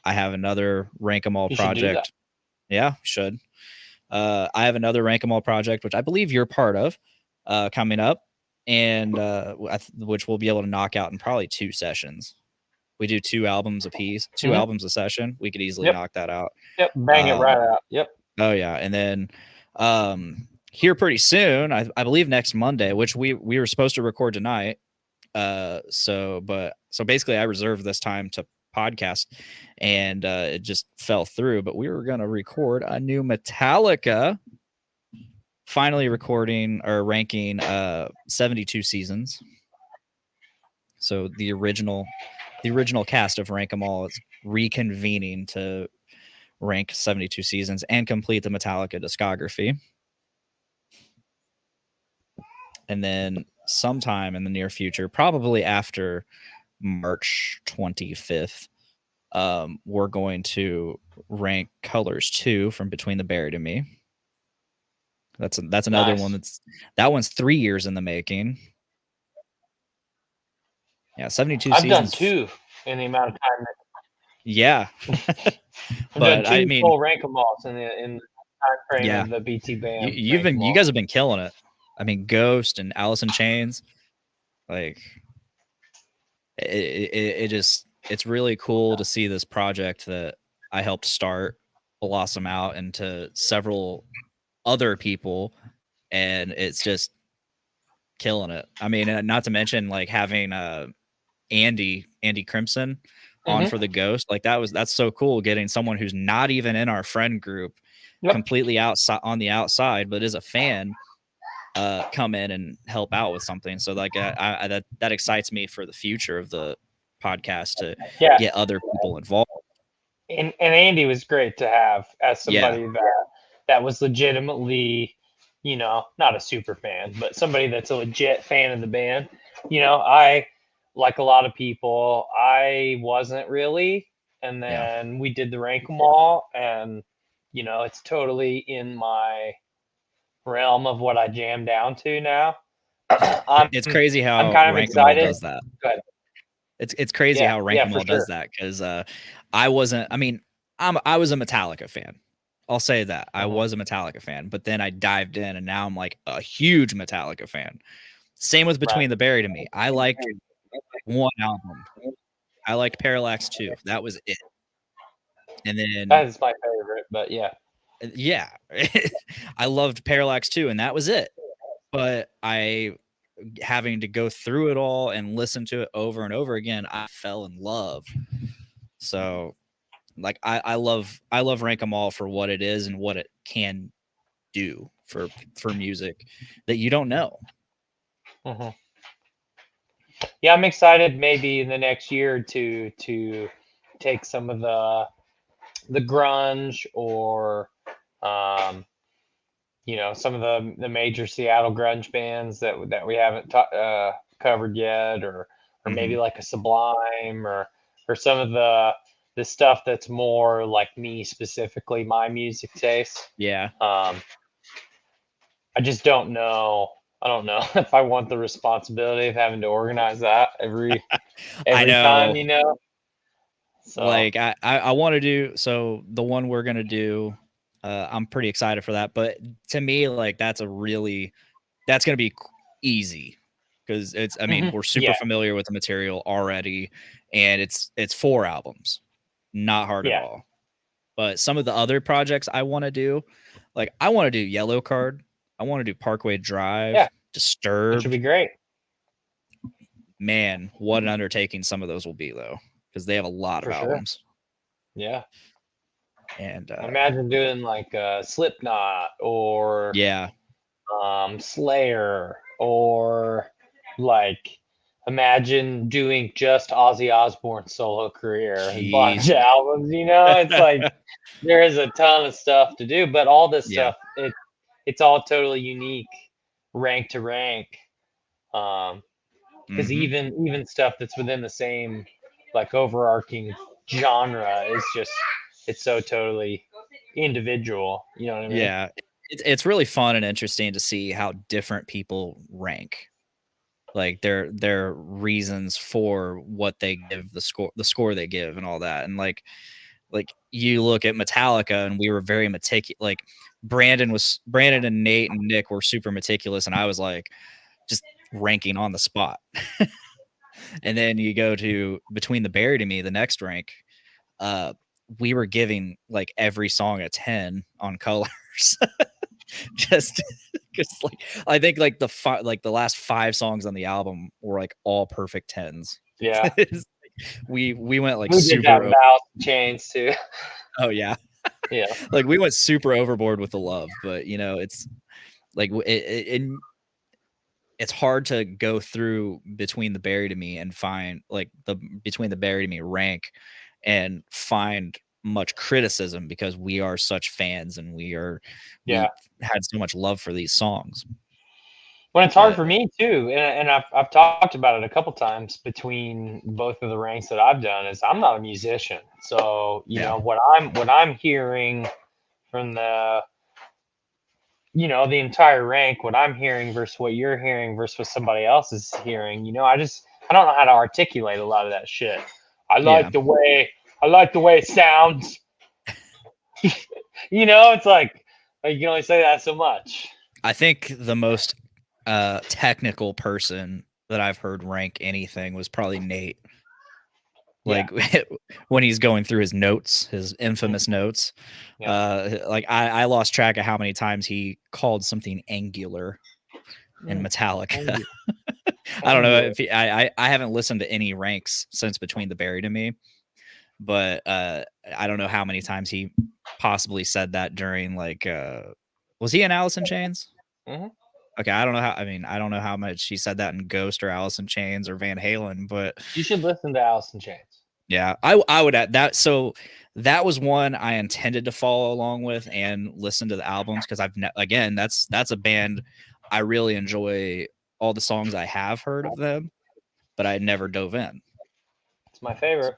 I have another Rank 'em All You should do that. project. Yeah, should. I have another Rank 'em All project, which I believe you're part of, coming up, and which we'll be able to knock out in probably 2 sessions. We do 2 albums a piece, 2 albums a session. We could easily knock that out. Yep, bang it right out. Yep. Oh yeah, and then here pretty soon, I believe next Monday, which we were supposed to record tonight. So basically I reserved this time to podcast, and it just fell through. But we were gonna record a new Metallica. Finally recording or ranking 72 seasons. So the original cast of Rank 'em All is reconvening to rank 72 seasons and complete the Metallica discography. And then sometime in the near future, probably after March 25th, we're going to rank Colors 2 from Between the Buried and Me. That's another one that one's 3 years in the making. Yeah, 72 I've seasons. done 2 in the amount of time. Yeah. But done 2 full Rank 'em Alls in the time frame of the BT band. You guys have been killing it. I mean, Ghost and Alice in Chains, like it's really cool to see this project that I helped start blossom out into several other people, and it's just killing it. I mean, not to mention like having Andy Crimson on for the Ghost. Like that's so cool, getting someone who's not even in our friend group, completely outside on the outside, but is a fan, come in and help out with something. So like that excites me for the future of the podcast to get other people involved. And Andy was great to have as somebody that was legitimately, you know, not a super fan, but somebody that's a legit fan of the band. You know, I, like a lot of people, I wasn't really. And then we did the Rank 'em All, and, you know, it's totally in my realm of what I jam down to now. It's crazy how I'm kind of Rank 'em All excited. does that. Good. It's crazy how Rank 'em All does that, because I was a Metallica fan. I'll say that. I was a Metallica fan, but then I dived in, and now I'm like a huge Metallica fan. Same with Between the Buried and Me. I liked one album. I liked Parallax 2. That was it. And then that is my favorite, but yeah. Yeah. I loved Parallax too, and that was it. But having to go through it all and listen to it over and over again, I fell in love. So like I love Rank 'Em All for what it is and what it can do for music that you don't know. Mhm. Yeah, I'm excited maybe in the next year or two to take some of the grunge or some of the major Seattle grunge bands that we haven't covered yet, or maybe Mhm. like a Sublime, or some of the stuff that's more like me specifically, my music taste. Yeah. I just don't know. I don't know if I want the responsibility of having to organize that I every time, know. So Like I want to do so the one we're gonna do. I'm pretty excited for that, but to me, like that's gonna be easy because it's. I mean, we're super yeah, familiar with the material already, and it's 4 albums, not hard at yeah, all. But some of the other projects I want to do, like I want to do Yellow Card, I want to do Parkway yeah, Drive, which would be Disturbed. great. Man, what an undertaking some of those will be though, because they have a lot of For sure. albums. Yeah. And Imagine doing like Slipknot or yeah, Slayer, or like imagine doing just Ozzy Osbourne's solo career, a bunch jeez, of albums. It's like there is a ton of stuff to do, but all this yeah, stuff it's all totally unique, rank to rank. Because hmm, even stuff that's within the same like overarching genre is just it's so totally individual. You know what I mean? yeah. It's really fun and interesting to see how different people rank, like their reasons for what they give the score they give and all that. And like you look at Metallica and we were very meticulous. Like Brandon and Nate and Nick were super meticulous, and I was like just ranking on the spot. And then you go to Between the Buried and Me, the next rank, uh we were giving like every song a 10 on colors. Just because like I think like the last 5 songs on the album were like all perfect 10s. Yeah. We went like We did that super with Alice in Chains too. oh yeah. Yeah. Like we went super overboard with the love, but it's like it's hard to go through Between the Buried and Me and find like the Between the Buried and Me rank and find much criticism because we are such fans and Yeah. we had so much love for these songs. When it's hard But for me too, and I've talked about it a couple times between both of the ranks that I've done, is I'm not a musician. So, yeah, what I'm hearing from the entire rank, what I'm hearing versus what you're hearing versus what somebody else is hearing, I don't know how to articulate a lot of that shit. I yeah. like the way it sounds. It's like you can only say that so much. I think the most technical person that I've heard rank anything was probably Nate. Yeah. Like when he's going through his notes, his infamous notes. Yeah. Like I lost track of how many times he called something angular in Metallica. I don't know if I haven't listened to any ranks since Between the Buried and Me, but I don't know how many times he possibly said that during like was he in Alice in Chains? Mm-hmm. Okay, I don't know how. I mean, I don't know how much he said that in Ghost or Alice in Chains or Van Halen, but You should listen to Alice in Chains. yeah, I would add that. So that was one I intended to follow along with and listen to the albums because again that's a band I really enjoy. All the songs I have heard of them, but I never dove in. It's my favorite.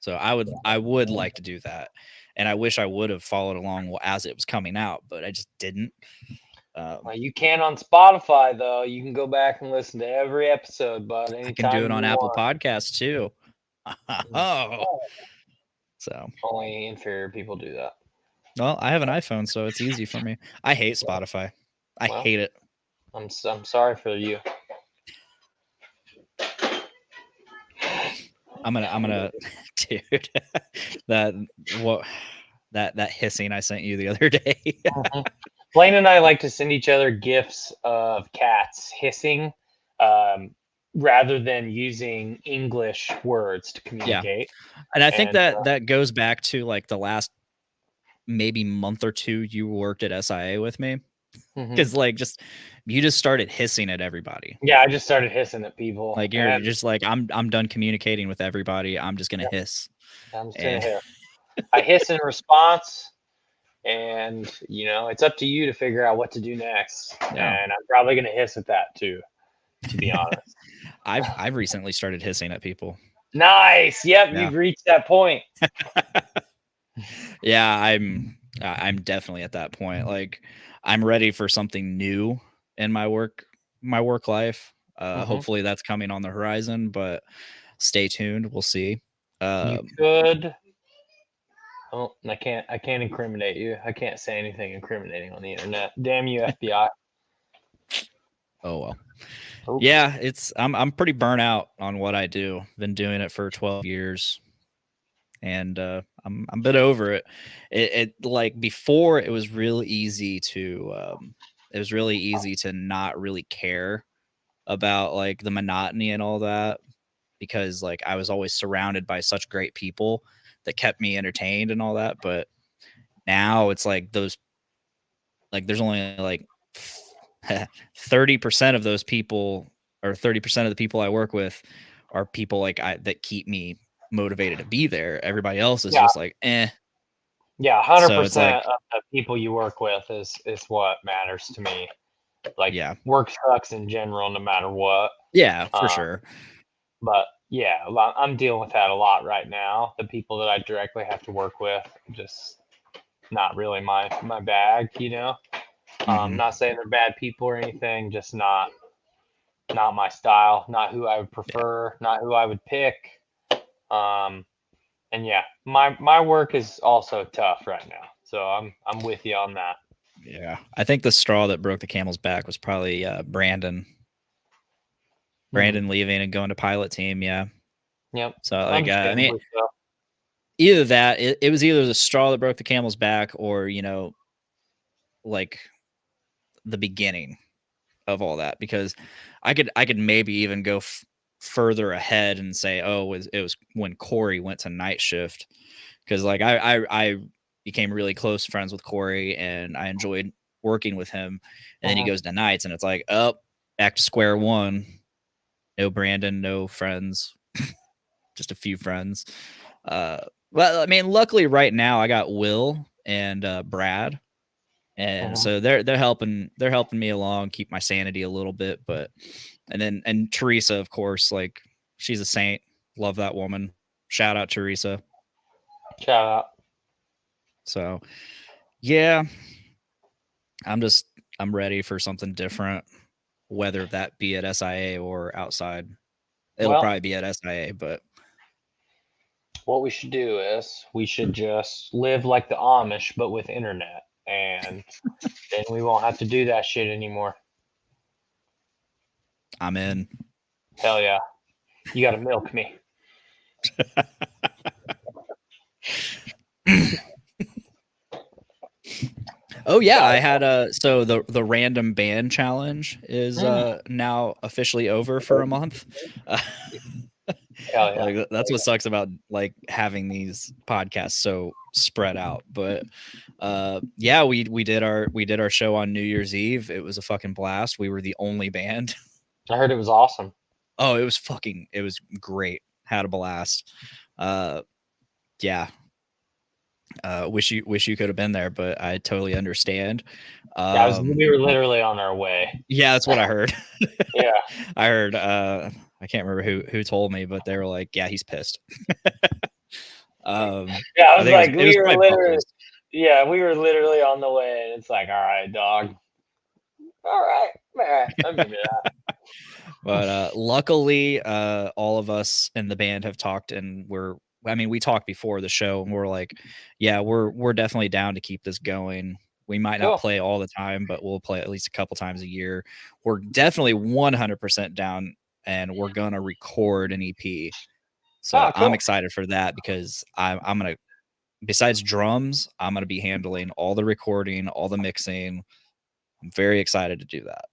So I would like to do that, and I wish I would have followed along as it was coming out, but I just didn't. You can on Spotify though. You can go back and listen to every episode, but I can do anytime it on you Apple want. Podcasts too. Oh, so Only inferior people do that. well, I have an iPhone, so it's easy for me. I hate Spotify. I Well, hate it. I'm sorry for you. I'm gonna, dude. That what that hissing I sent you the other day. Mhm. Blaine and I like to send each other gifs of cats hissing, rather than using English words to communicate. And I think And that goes back to like the last maybe month or two you worked at SIA with me, mhm. because like you just started hissing at everybody. Yeah, I just started hissing at people. Like you're just like I'm done communicating with everybody. I'm just gonna hiss. I'm just gonna And hiss. I hiss in response, and it's up to you to figure out what to do next. Yeah. And I'm probably gonna hiss at that too, to be honest. I've recently started hissing at people. Nice. Yep, Yeah. you've reached that point. Yeah, I'm definitely at that point. Like I'm ready for something new in my work life. Mhm. Hopefully that's coming on the horizon, but stay tuned. We'll see. You could. Oh, I can't incriminate you. I can't say anything incriminating on the internet. Damn you, FBI. Oh well. Oops. Yeah, I'm pretty burnt out on what I do. Been doing it for 12 years. And I'm a bit over it. It like before it was real easy to not really care about like the monotony and all that, because like I was always surrounded by such great people that kept me entertained and all that. But now it's like there's only like 30% of those people, or 30% of the people I work with are people like that keep me motivated to be there. Everybody else is just like, eh. Yeah, So it's 100% like, of the people you work with is what matters to me. Like, yeah, work sucks in general, no matter what. yeah, for sure. But yeah, I'm dealing with that a lot right now. The people that I directly have to work with, just not really my bag. Mhm. Not saying they're bad people or anything, just not my style, not who I would prefer, not who I would pick. And yeah, my work is also tough right now. So I'm with you on that. Yeah, I think the straw that broke the camel's back was probably Brandon leaving and going to pilot team. Yeah. Yep. So like, I mean, Understandably so. either that, it was either the straw that broke the camel's back, or like the beginning of all that, because I could maybe even go further ahead and say, oh, it was when Corey went to night shift, because like I became really close friends with Corey and I enjoyed working with him, and then he goes to nights and it's like, oh, back to square one. No Brandon, no friends, just a few friends. Well, I mean, luckily right now I got Will and Brad, and so they're helping me along, keep my sanity a little bit. But and Teresa, of course, like she's a saint. Love that woman. Shout out Teresa. Shout out. So yeah, I'm ready for something different, whether that be at SIA or outside. It'll probably be at SIA, but what we should do is we should just live like the Amish, but with internet, and then we won't have to do that shit anymore. I'm in. Hell yeah. You got to milk me. Oh yeah, I had so the random band challenge is now officially over for a month. Hell yeah. Like that's what sucks about like having these podcasts so spread out. But yeah, we did our show on New Year's Eve. It was a fucking blast. We were the only band. I heard it was awesome. Oh, it was great. Had a blast. Yeah. Wish you could have been there, but I totally understand. Yeah, we were literally on our way. Yeah, that's what I heard. Yeah. I heard I can't remember who told me, but they were like, yeah, he's pissed. Yeah, I was like, we were literally on the way, and it's like, all right, dog. All right, man. I'll give you that. But luckily, all of us in the band have talked, and we talked before the show, and we're like, yeah, we're definitely down to keep this going. We might not play all the time, but we'll play at least a couple times a year. We're definitely 100% down, and we're gonna record an EP. So cool. I'm excited for that, because I'm gonna besides drums, I'm going to be handling all the recording, all the mixing. I'm very excited to do that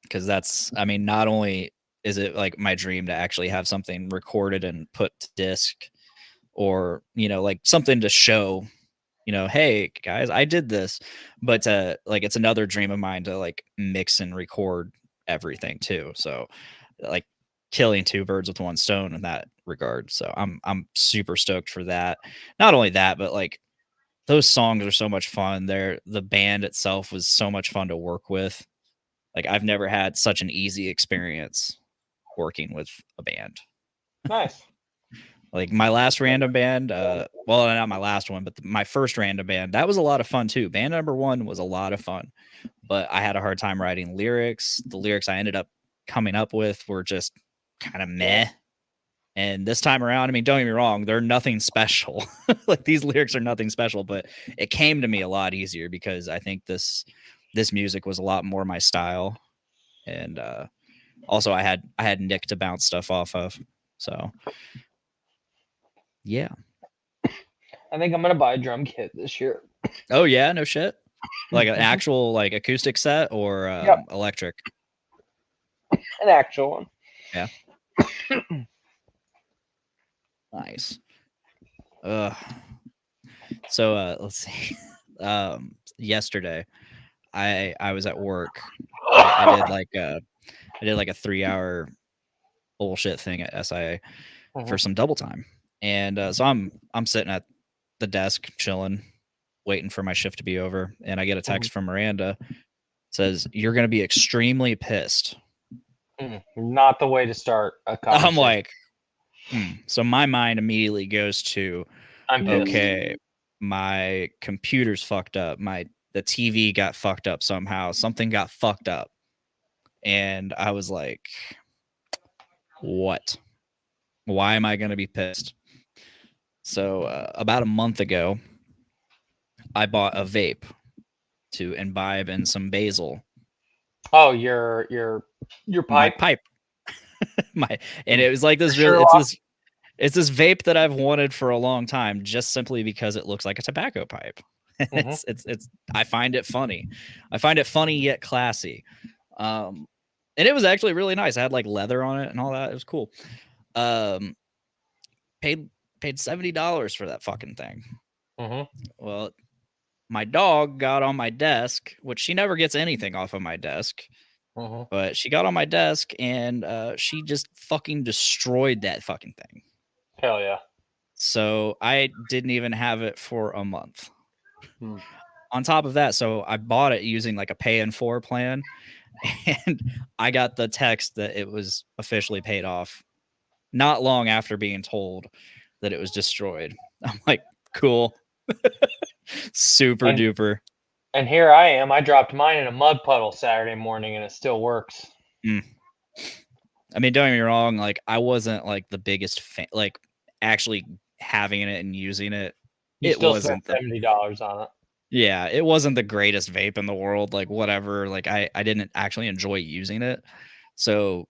because that's, I mean, not only is it like my dream to actually have something recorded and put to disc, or, you know, like something to show, you know, hey guys, I did this, but like it's another dream of mine to like mix and record everything too. So like killing two birds with one stone in that regard. So I'm super stoked for that. Not only that, but like those songs are so much fun. The band itself was so much fun to work with. Like I've never had such an easy experience working with a band. Nice. Like my last random band, well, not my last one, but my first random band, that was a lot of fun too. Band number one was a lot of fun, but I had a hard time writing lyrics. The lyrics I ended up coming up with were just kind of meh. And this time around, I mean, don't get me wrong, they're nothing special. Like these lyrics are nothing special, but it came to me a lot easier because I think this music was a lot more my style. And also I had Nick to bounce stuff off of. So yeah. I think I'm gonna buy a drum kit this year. Oh yeah, no shit. Like an actual like acoustic set or Yep. electric. An actual one. Yeah. Nice. So let's see. Yesterday I was at work. I did like a 3-hour bullshit thing at SIA for some double time. And so I'm sitting at the desk chilling, waiting for my shift to be over, and I get a text from Miranda. It says, "You're going to be extremely pissed." Not the way to start a conversation. I'm like, So my mind immediately goes to, I'm pissed. okay, my computer's fucked up. The TV got fucked up somehow. Something got fucked up. And I was like, what? Why am I going to be pissed? So about a month ago, I bought a vape to imbibe in some basil. Oh, your pipe. My pipe. And it was like this it's this vape that I've wanted for a long time, just simply because it looks like a tobacco pipe. It's I find it funny. I find it funny yet classy. And it was actually really nice. I had like leather on it and all that. It was cool. Paid $70 for that fucking thing. Well, my dog got on my desk, which she never gets anything off of my desk. But she got on my desk and she just fucking destroyed that fucking thing. Hell yeah. So I didn't even have it for a month. On top of that, so I bought it using like a pay in 4 plan, and I got the text that it was officially paid off not long after being told that it was destroyed. I'm like, cool. Super duper. And here I am. I dropped mine in a mud puddle Saturday morning and it still works. I mean, don't get me wrong, like I wasn't like the biggest fan, like actually having it and using it. It wasn't $70 on it. Yeah, it wasn't the greatest vape in the world, like whatever. Like I didn't actually enjoy using it. So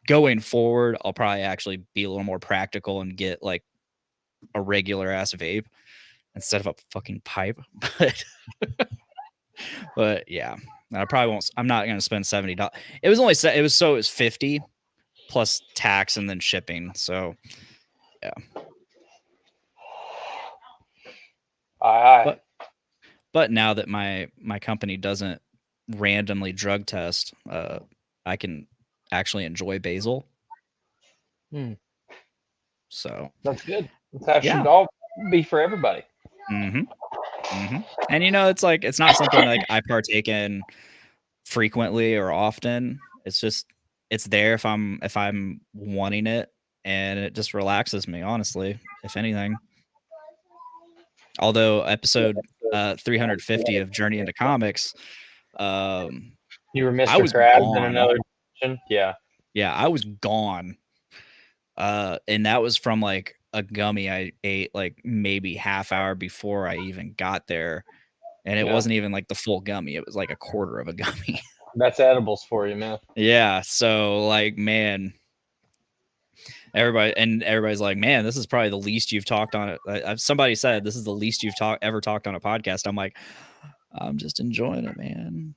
going forward, I'll probably actually be a little more practical and get like a regular ass vape instead of a fucking pipe. But yeah, I probably won't. I'm not going to spend $70. It was 50 plus tax and then shipping. So yeah. But now that my company doesn't randomly drug test, I can actually enjoy basil. So that's good. That should all be for everybody. And you know, it's like it's not something like I partake in frequently or often. It's just it's there if I'm wanting it, and it just relaxes me, honestly, if anything. Although episode 350 of Journey into Comics, you were Mr. Krabs in another dimension. Yeah, I was gone. And that was from like a gummy I ate like maybe half hour before I even got there. And it wasn't even like the full gummy. It was like a quarter of a gummy. That's edibles for you, man. Yeah. So like, man, Everybody's like, man, this is probably the least you've talked on it. Somebody said this is the least you've ever talked on a podcast. I'm like, I'm just enjoying it, man.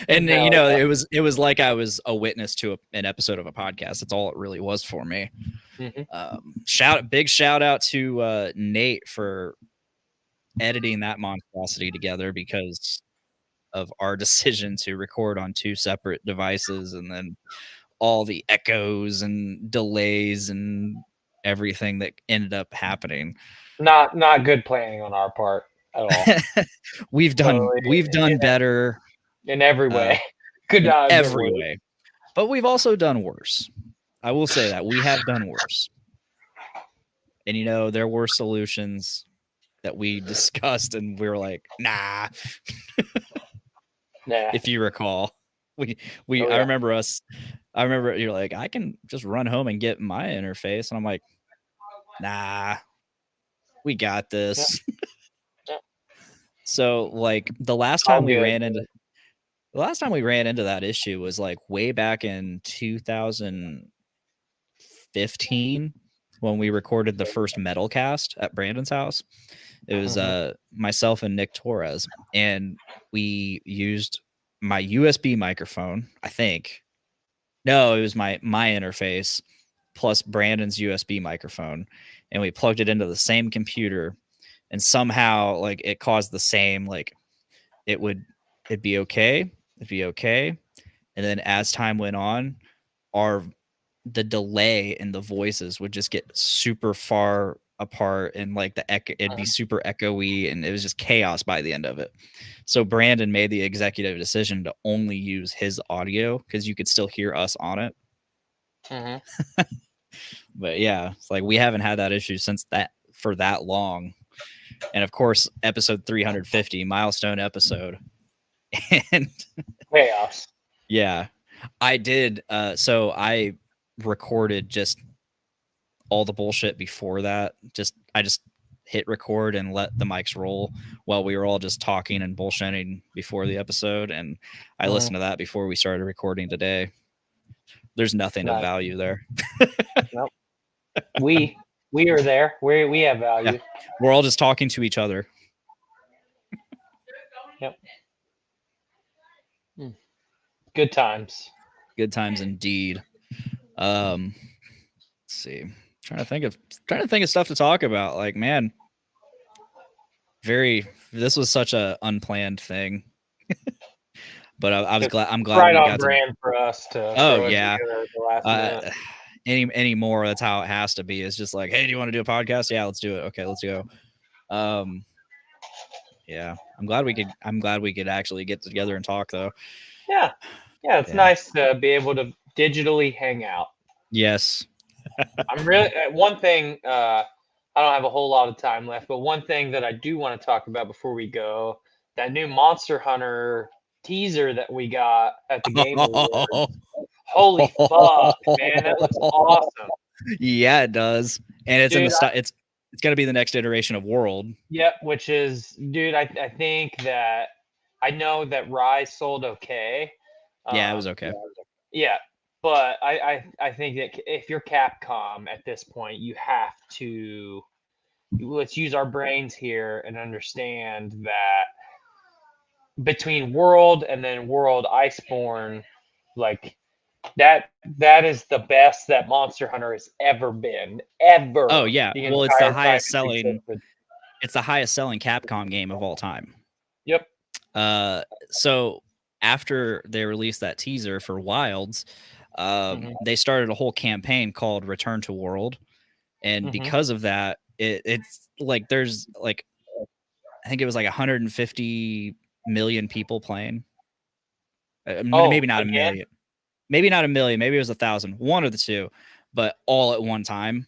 And No, you know, yeah. it was like I was a witness to an episode of a podcast. That's all it really was for me. Big shout out to Nate for editing that monstrosity together, because of our decision to record on 2 separate devices, and then all the echoes and delays and everything that ended up happening. Not good planning on our part at all. we've done better in every way. Good in times every way. But we've also done worse. I will say that we have done worse. And you know, there were solutions that we discussed and we were like, nah. Nah. If you recall. I remember you're like, I can just run home and get my interface. And I'm like, nah, we got this. Yeah. So like the last time we ran into that issue was like way back in 2015 when we recorded the first Metal Cast at Brandon's house. It was myself and Nick Torres, and we used my USB microphone, I think. No, it was my interface plus Brandon's USB microphone, and we plugged it into the same computer, and somehow like it caused the same, like it'd be okay, and then as time went on, the delay in the voices would just get super far apart, and like the echo, it'd be super echoey, and it was just chaos by the end of it. So Brandon made the executive decision to only use his audio because you could still hear us on it. But yeah, it's like we haven't had that issue for that long. And of course, episode 350, milestone episode. And chaos. Yeah, I did. So I recorded just all the bullshit before that. I just hit record and let the mics roll while we were all just talking and bullshitting before the episode. And I listened to that before we started recording today. There's nothing of value there. Nope. We are there. We have value. Yeah. We're all just talking to each other. Yep. Good times. Good times indeed. Let's see. Trying to think of stuff to talk about. Like, man, this was such a unplanned thing. But I'm glad right we on got brand for us to. Oh yeah. Anymore, that's how it has to be. It's just like, hey, do you want to do a podcast? Yeah, let's do it. Okay, let's go. Yeah, I'm glad we could actually get together and talk though. Yeah, it's nice to be able to digitally hang out. Yes. I'm really one thing. I don't have a whole lot of time left, but one thing that I do want to talk about before we go, that new Monster Hunter teaser that we got at the Game Awards. Holy fuck, man, that looks awesome. Yeah, it does, and it's it's going to be the next iteration of World. Yep, which is, dude, I think that I know that Rise sold okay. Yeah, it was okay. Yeah. But I think that if you're Capcom at this point, you have to, let's use our brains here and understand that between World and then World Iceborne, like that is the best that Monster Hunter has ever been. Ever. Oh yeah. Well, it's the highest selling Capcom game of all time. Yep. So after they released that teaser for Wilds, they started a whole campaign called Return to World, and because of that, it's like there's like, I think it was like 150 million people playing. Maybe not a million. Maybe not a million. Maybe it was 1,000. One of the two, but all at one time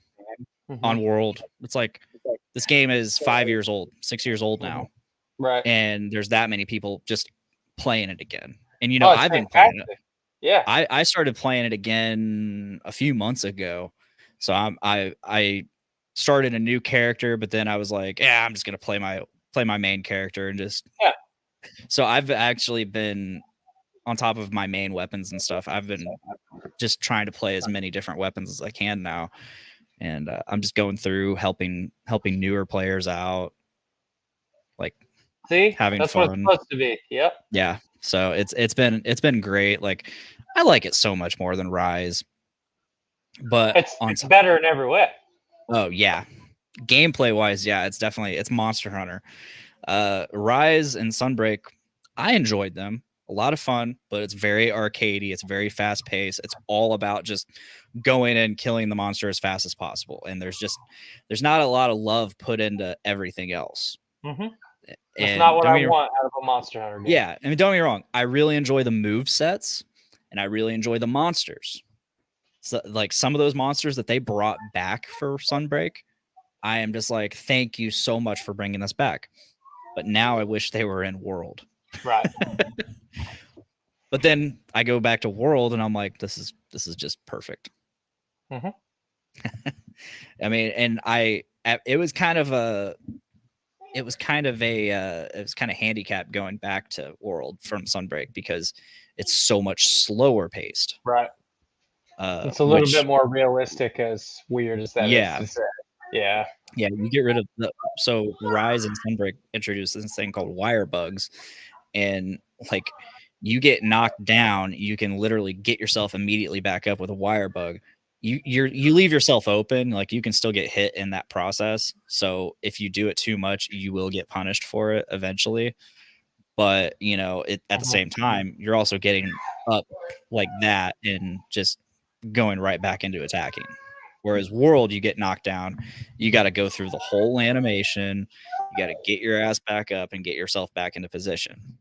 on World. It's like this game is 5 years old, 6 years old now, right? And there's that many people just playing it again. And you know, I've been playing it. Yeah, I started playing it again a few months ago. So I started a new character, but then I was like, yeah, I'm just gonna play my main character and just So I've actually been on top of my main weapons and stuff. I've been just trying to play as many different weapons as I can now, and I'm just going through helping newer players out, like See, having that's what it's fun. supposed to be. Yep. Yeah, so it's been great. Like I like it so much more than Rise, but It's better in every way. oh yeah, gameplay wise, yeah, it's Monster Hunter. Rise and Sunbreak, I enjoyed them. A lot of fun, but it's very arcadey. It's very fast paced. It's all about just going and killing the monster as fast as possible. And there's not a lot of love put into everything else. Mm-hmm. That's And not what I want out of a Monster Hunter game. Yeah, I mean, don't get me wrong. I really enjoy the move sets, and I really enjoy the monsters. So, like some of those monsters that they brought back for Sunbreak, I am just like, thank you so much for bringing this back. But now I wish they were in World. Right. But then I go back to World, and I'm like, this is just perfect. Mm-hmm. I mean, and it was kind of handicapped going back to World from Sunbreak because it's so much slower paced. Right. It's a little bit more realistic, as weird as that is to say. Yeah. Yeah, you get rid of so Rise and Sunbreak introduced this thing called wire bugs, and like you get knocked down, you can literally get yourself immediately back up with a wire bug. You leave yourself open, like you can still get hit in that process. So if you do it too much, you will get punished for it eventually. But at the same time, you're also getting up like that and just going right back into attacking. Whereas World, you get knocked down, you got to go through the whole animation, you got to get your ass back up and get yourself back into position.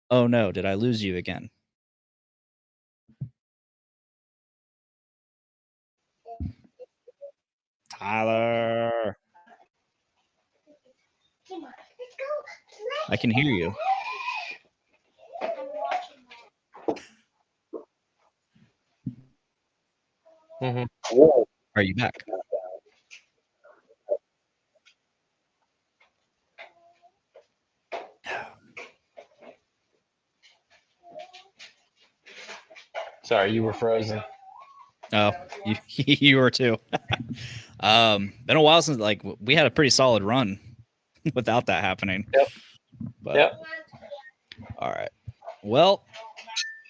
Oh no, did I lose you again? Tyler. I can hear you. Mm-hmm. Are you back? Sorry, you were frozen. Oh, you were too. Been a while since we had a pretty solid run without that happening. Yep. But, yep. All right. Well,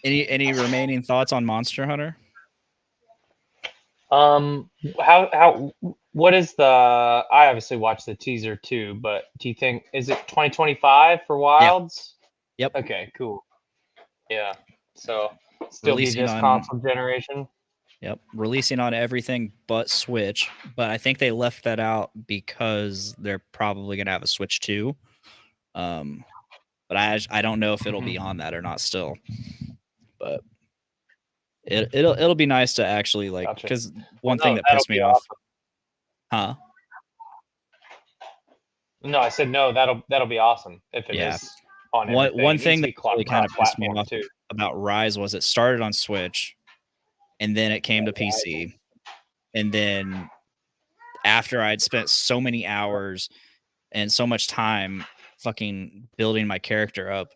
any remaining thoughts on Monster Hunter? What is I obviously watched the teaser too, but do you think is it 2025 for Wilds? Yep. Okay, cool. Yeah. So still releasing be this console generation. Yep, releasing on everything but Switch, but I think they left that out because they're probably gonna have a Switch 2. But I don't know if it'll be on that or not still. But it'll be nice to actually because one thing that pissed me off. Huh? No, I said no. That'll be awesome if it is on everything. One thing that really kind of pissed me off about Rise was it started on Switch, and then it came to PC, and then after I'd spent so many hours and so much time fucking building my character up,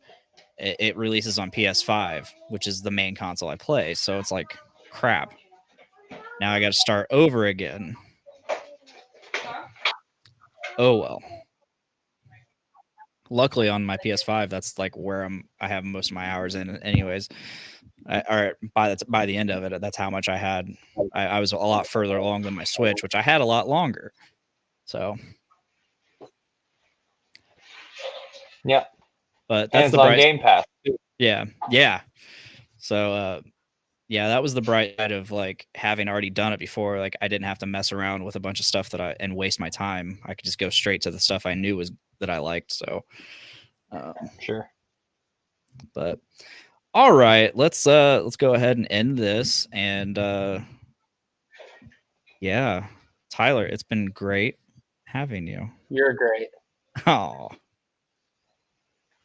it releases on PS5, which is the main console I play. So it's like, crap. Now I got to start over again. Oh well. Luckily on my PS5, that's like where I have most of my hours in anyways. By the end of it, that's how much I had. I was a lot further along than my Switch, which I had a lot longer. So yeah. But that's the bright Game Pass too. Yeah. So that was the bright side of having already done it before. Like I didn't have to mess around with a bunch of stuff and waste my time. I could just go straight to the stuff I knew that I liked. So sure. But all right, let's go ahead and end this. And Tyler, it's been great having you. You're great. Oh.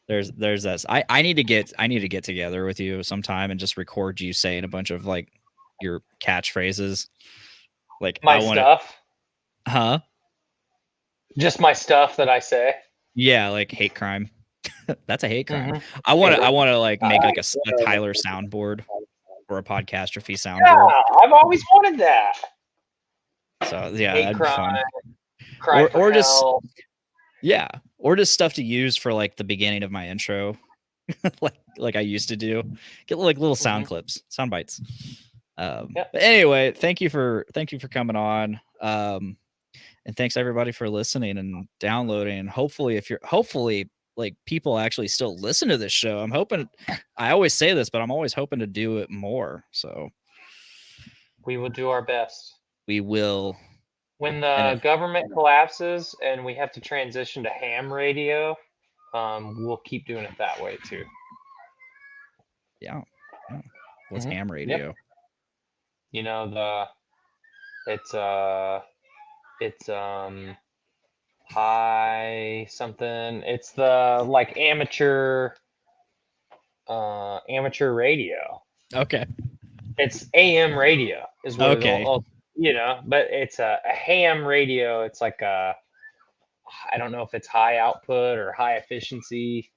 There's this. I need to get together with you sometime and just record you saying a bunch of your catchphrases. My stuff. Huh? Just my stuff that I say. Yeah, like hate crime. That's a hate crime. Mhm. I want to like make like a Tyler soundboard or a Podcastrophe Yeah, soundboard. I've always wanted that. So yeah, Hate that'd be crime, fun. cry for Or just help. yeah, or just stuff to use for like the beginning of my intro, like I used to do. Get like little sound clips, sound bites. Yep. But anyway, thank you for coming on. And thanks everybody for listening and downloading. And hopefully like people actually still listen to this show. I'm hoping. I always say this, but I'm always hoping to do it more. So We will do our best. we will. When the government collapses and we have to transition to ham radio, we'll keep doing it that way too. Yeah. What's Mhm. ham radio? Yep. You know, it's high something. It's the like amateur radio. Okay. It's AM radio is what Okay. but it's a ham radio. It's like I don't know if it's high output or high efficiency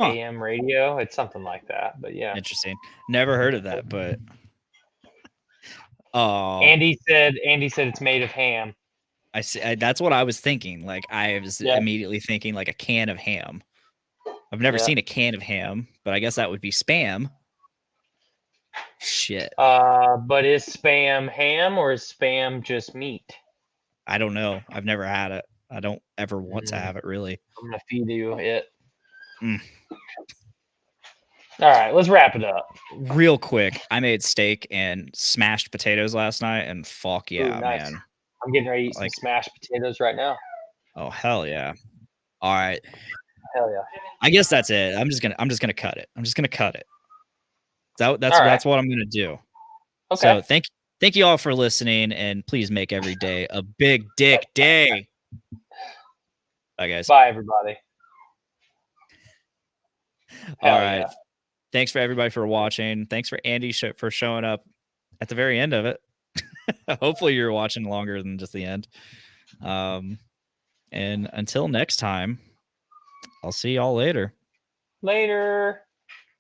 AM radio. It's something like that, but yeah. Interesting. Never heard of that, but Andy said it's made of ham. I see. That's what I was thinking. Like I was immediately thinking like a can of ham. I've never seen a can of ham, but I guess that would be Spam. Shit. But is Spam ham or is Spam just meat? I don't know. I've never had it. I don't ever want to have it, really. I'm gonna feed you it. All right, let's wrap it up. Real quick, I made steak and smashed potatoes last night, and fuck yeah, Ooh, nice. man. I'm getting ready to eat some smashed potatoes right now. Oh hell yeah! All right. Hell yeah. I guess that's it. I'm just gonna cut it. I'm just gonna cut it. That's what I'm gonna do. Okay. So thank you all for listening, and please make every day a big dick day. Bye guys. Bye everybody. All right. Yeah. Thanks for everybody for watching. Thanks for Andy for showing up at the very end of it. Hopefully you're watching longer than just the end. And until next time, I'll see y'all later. Later.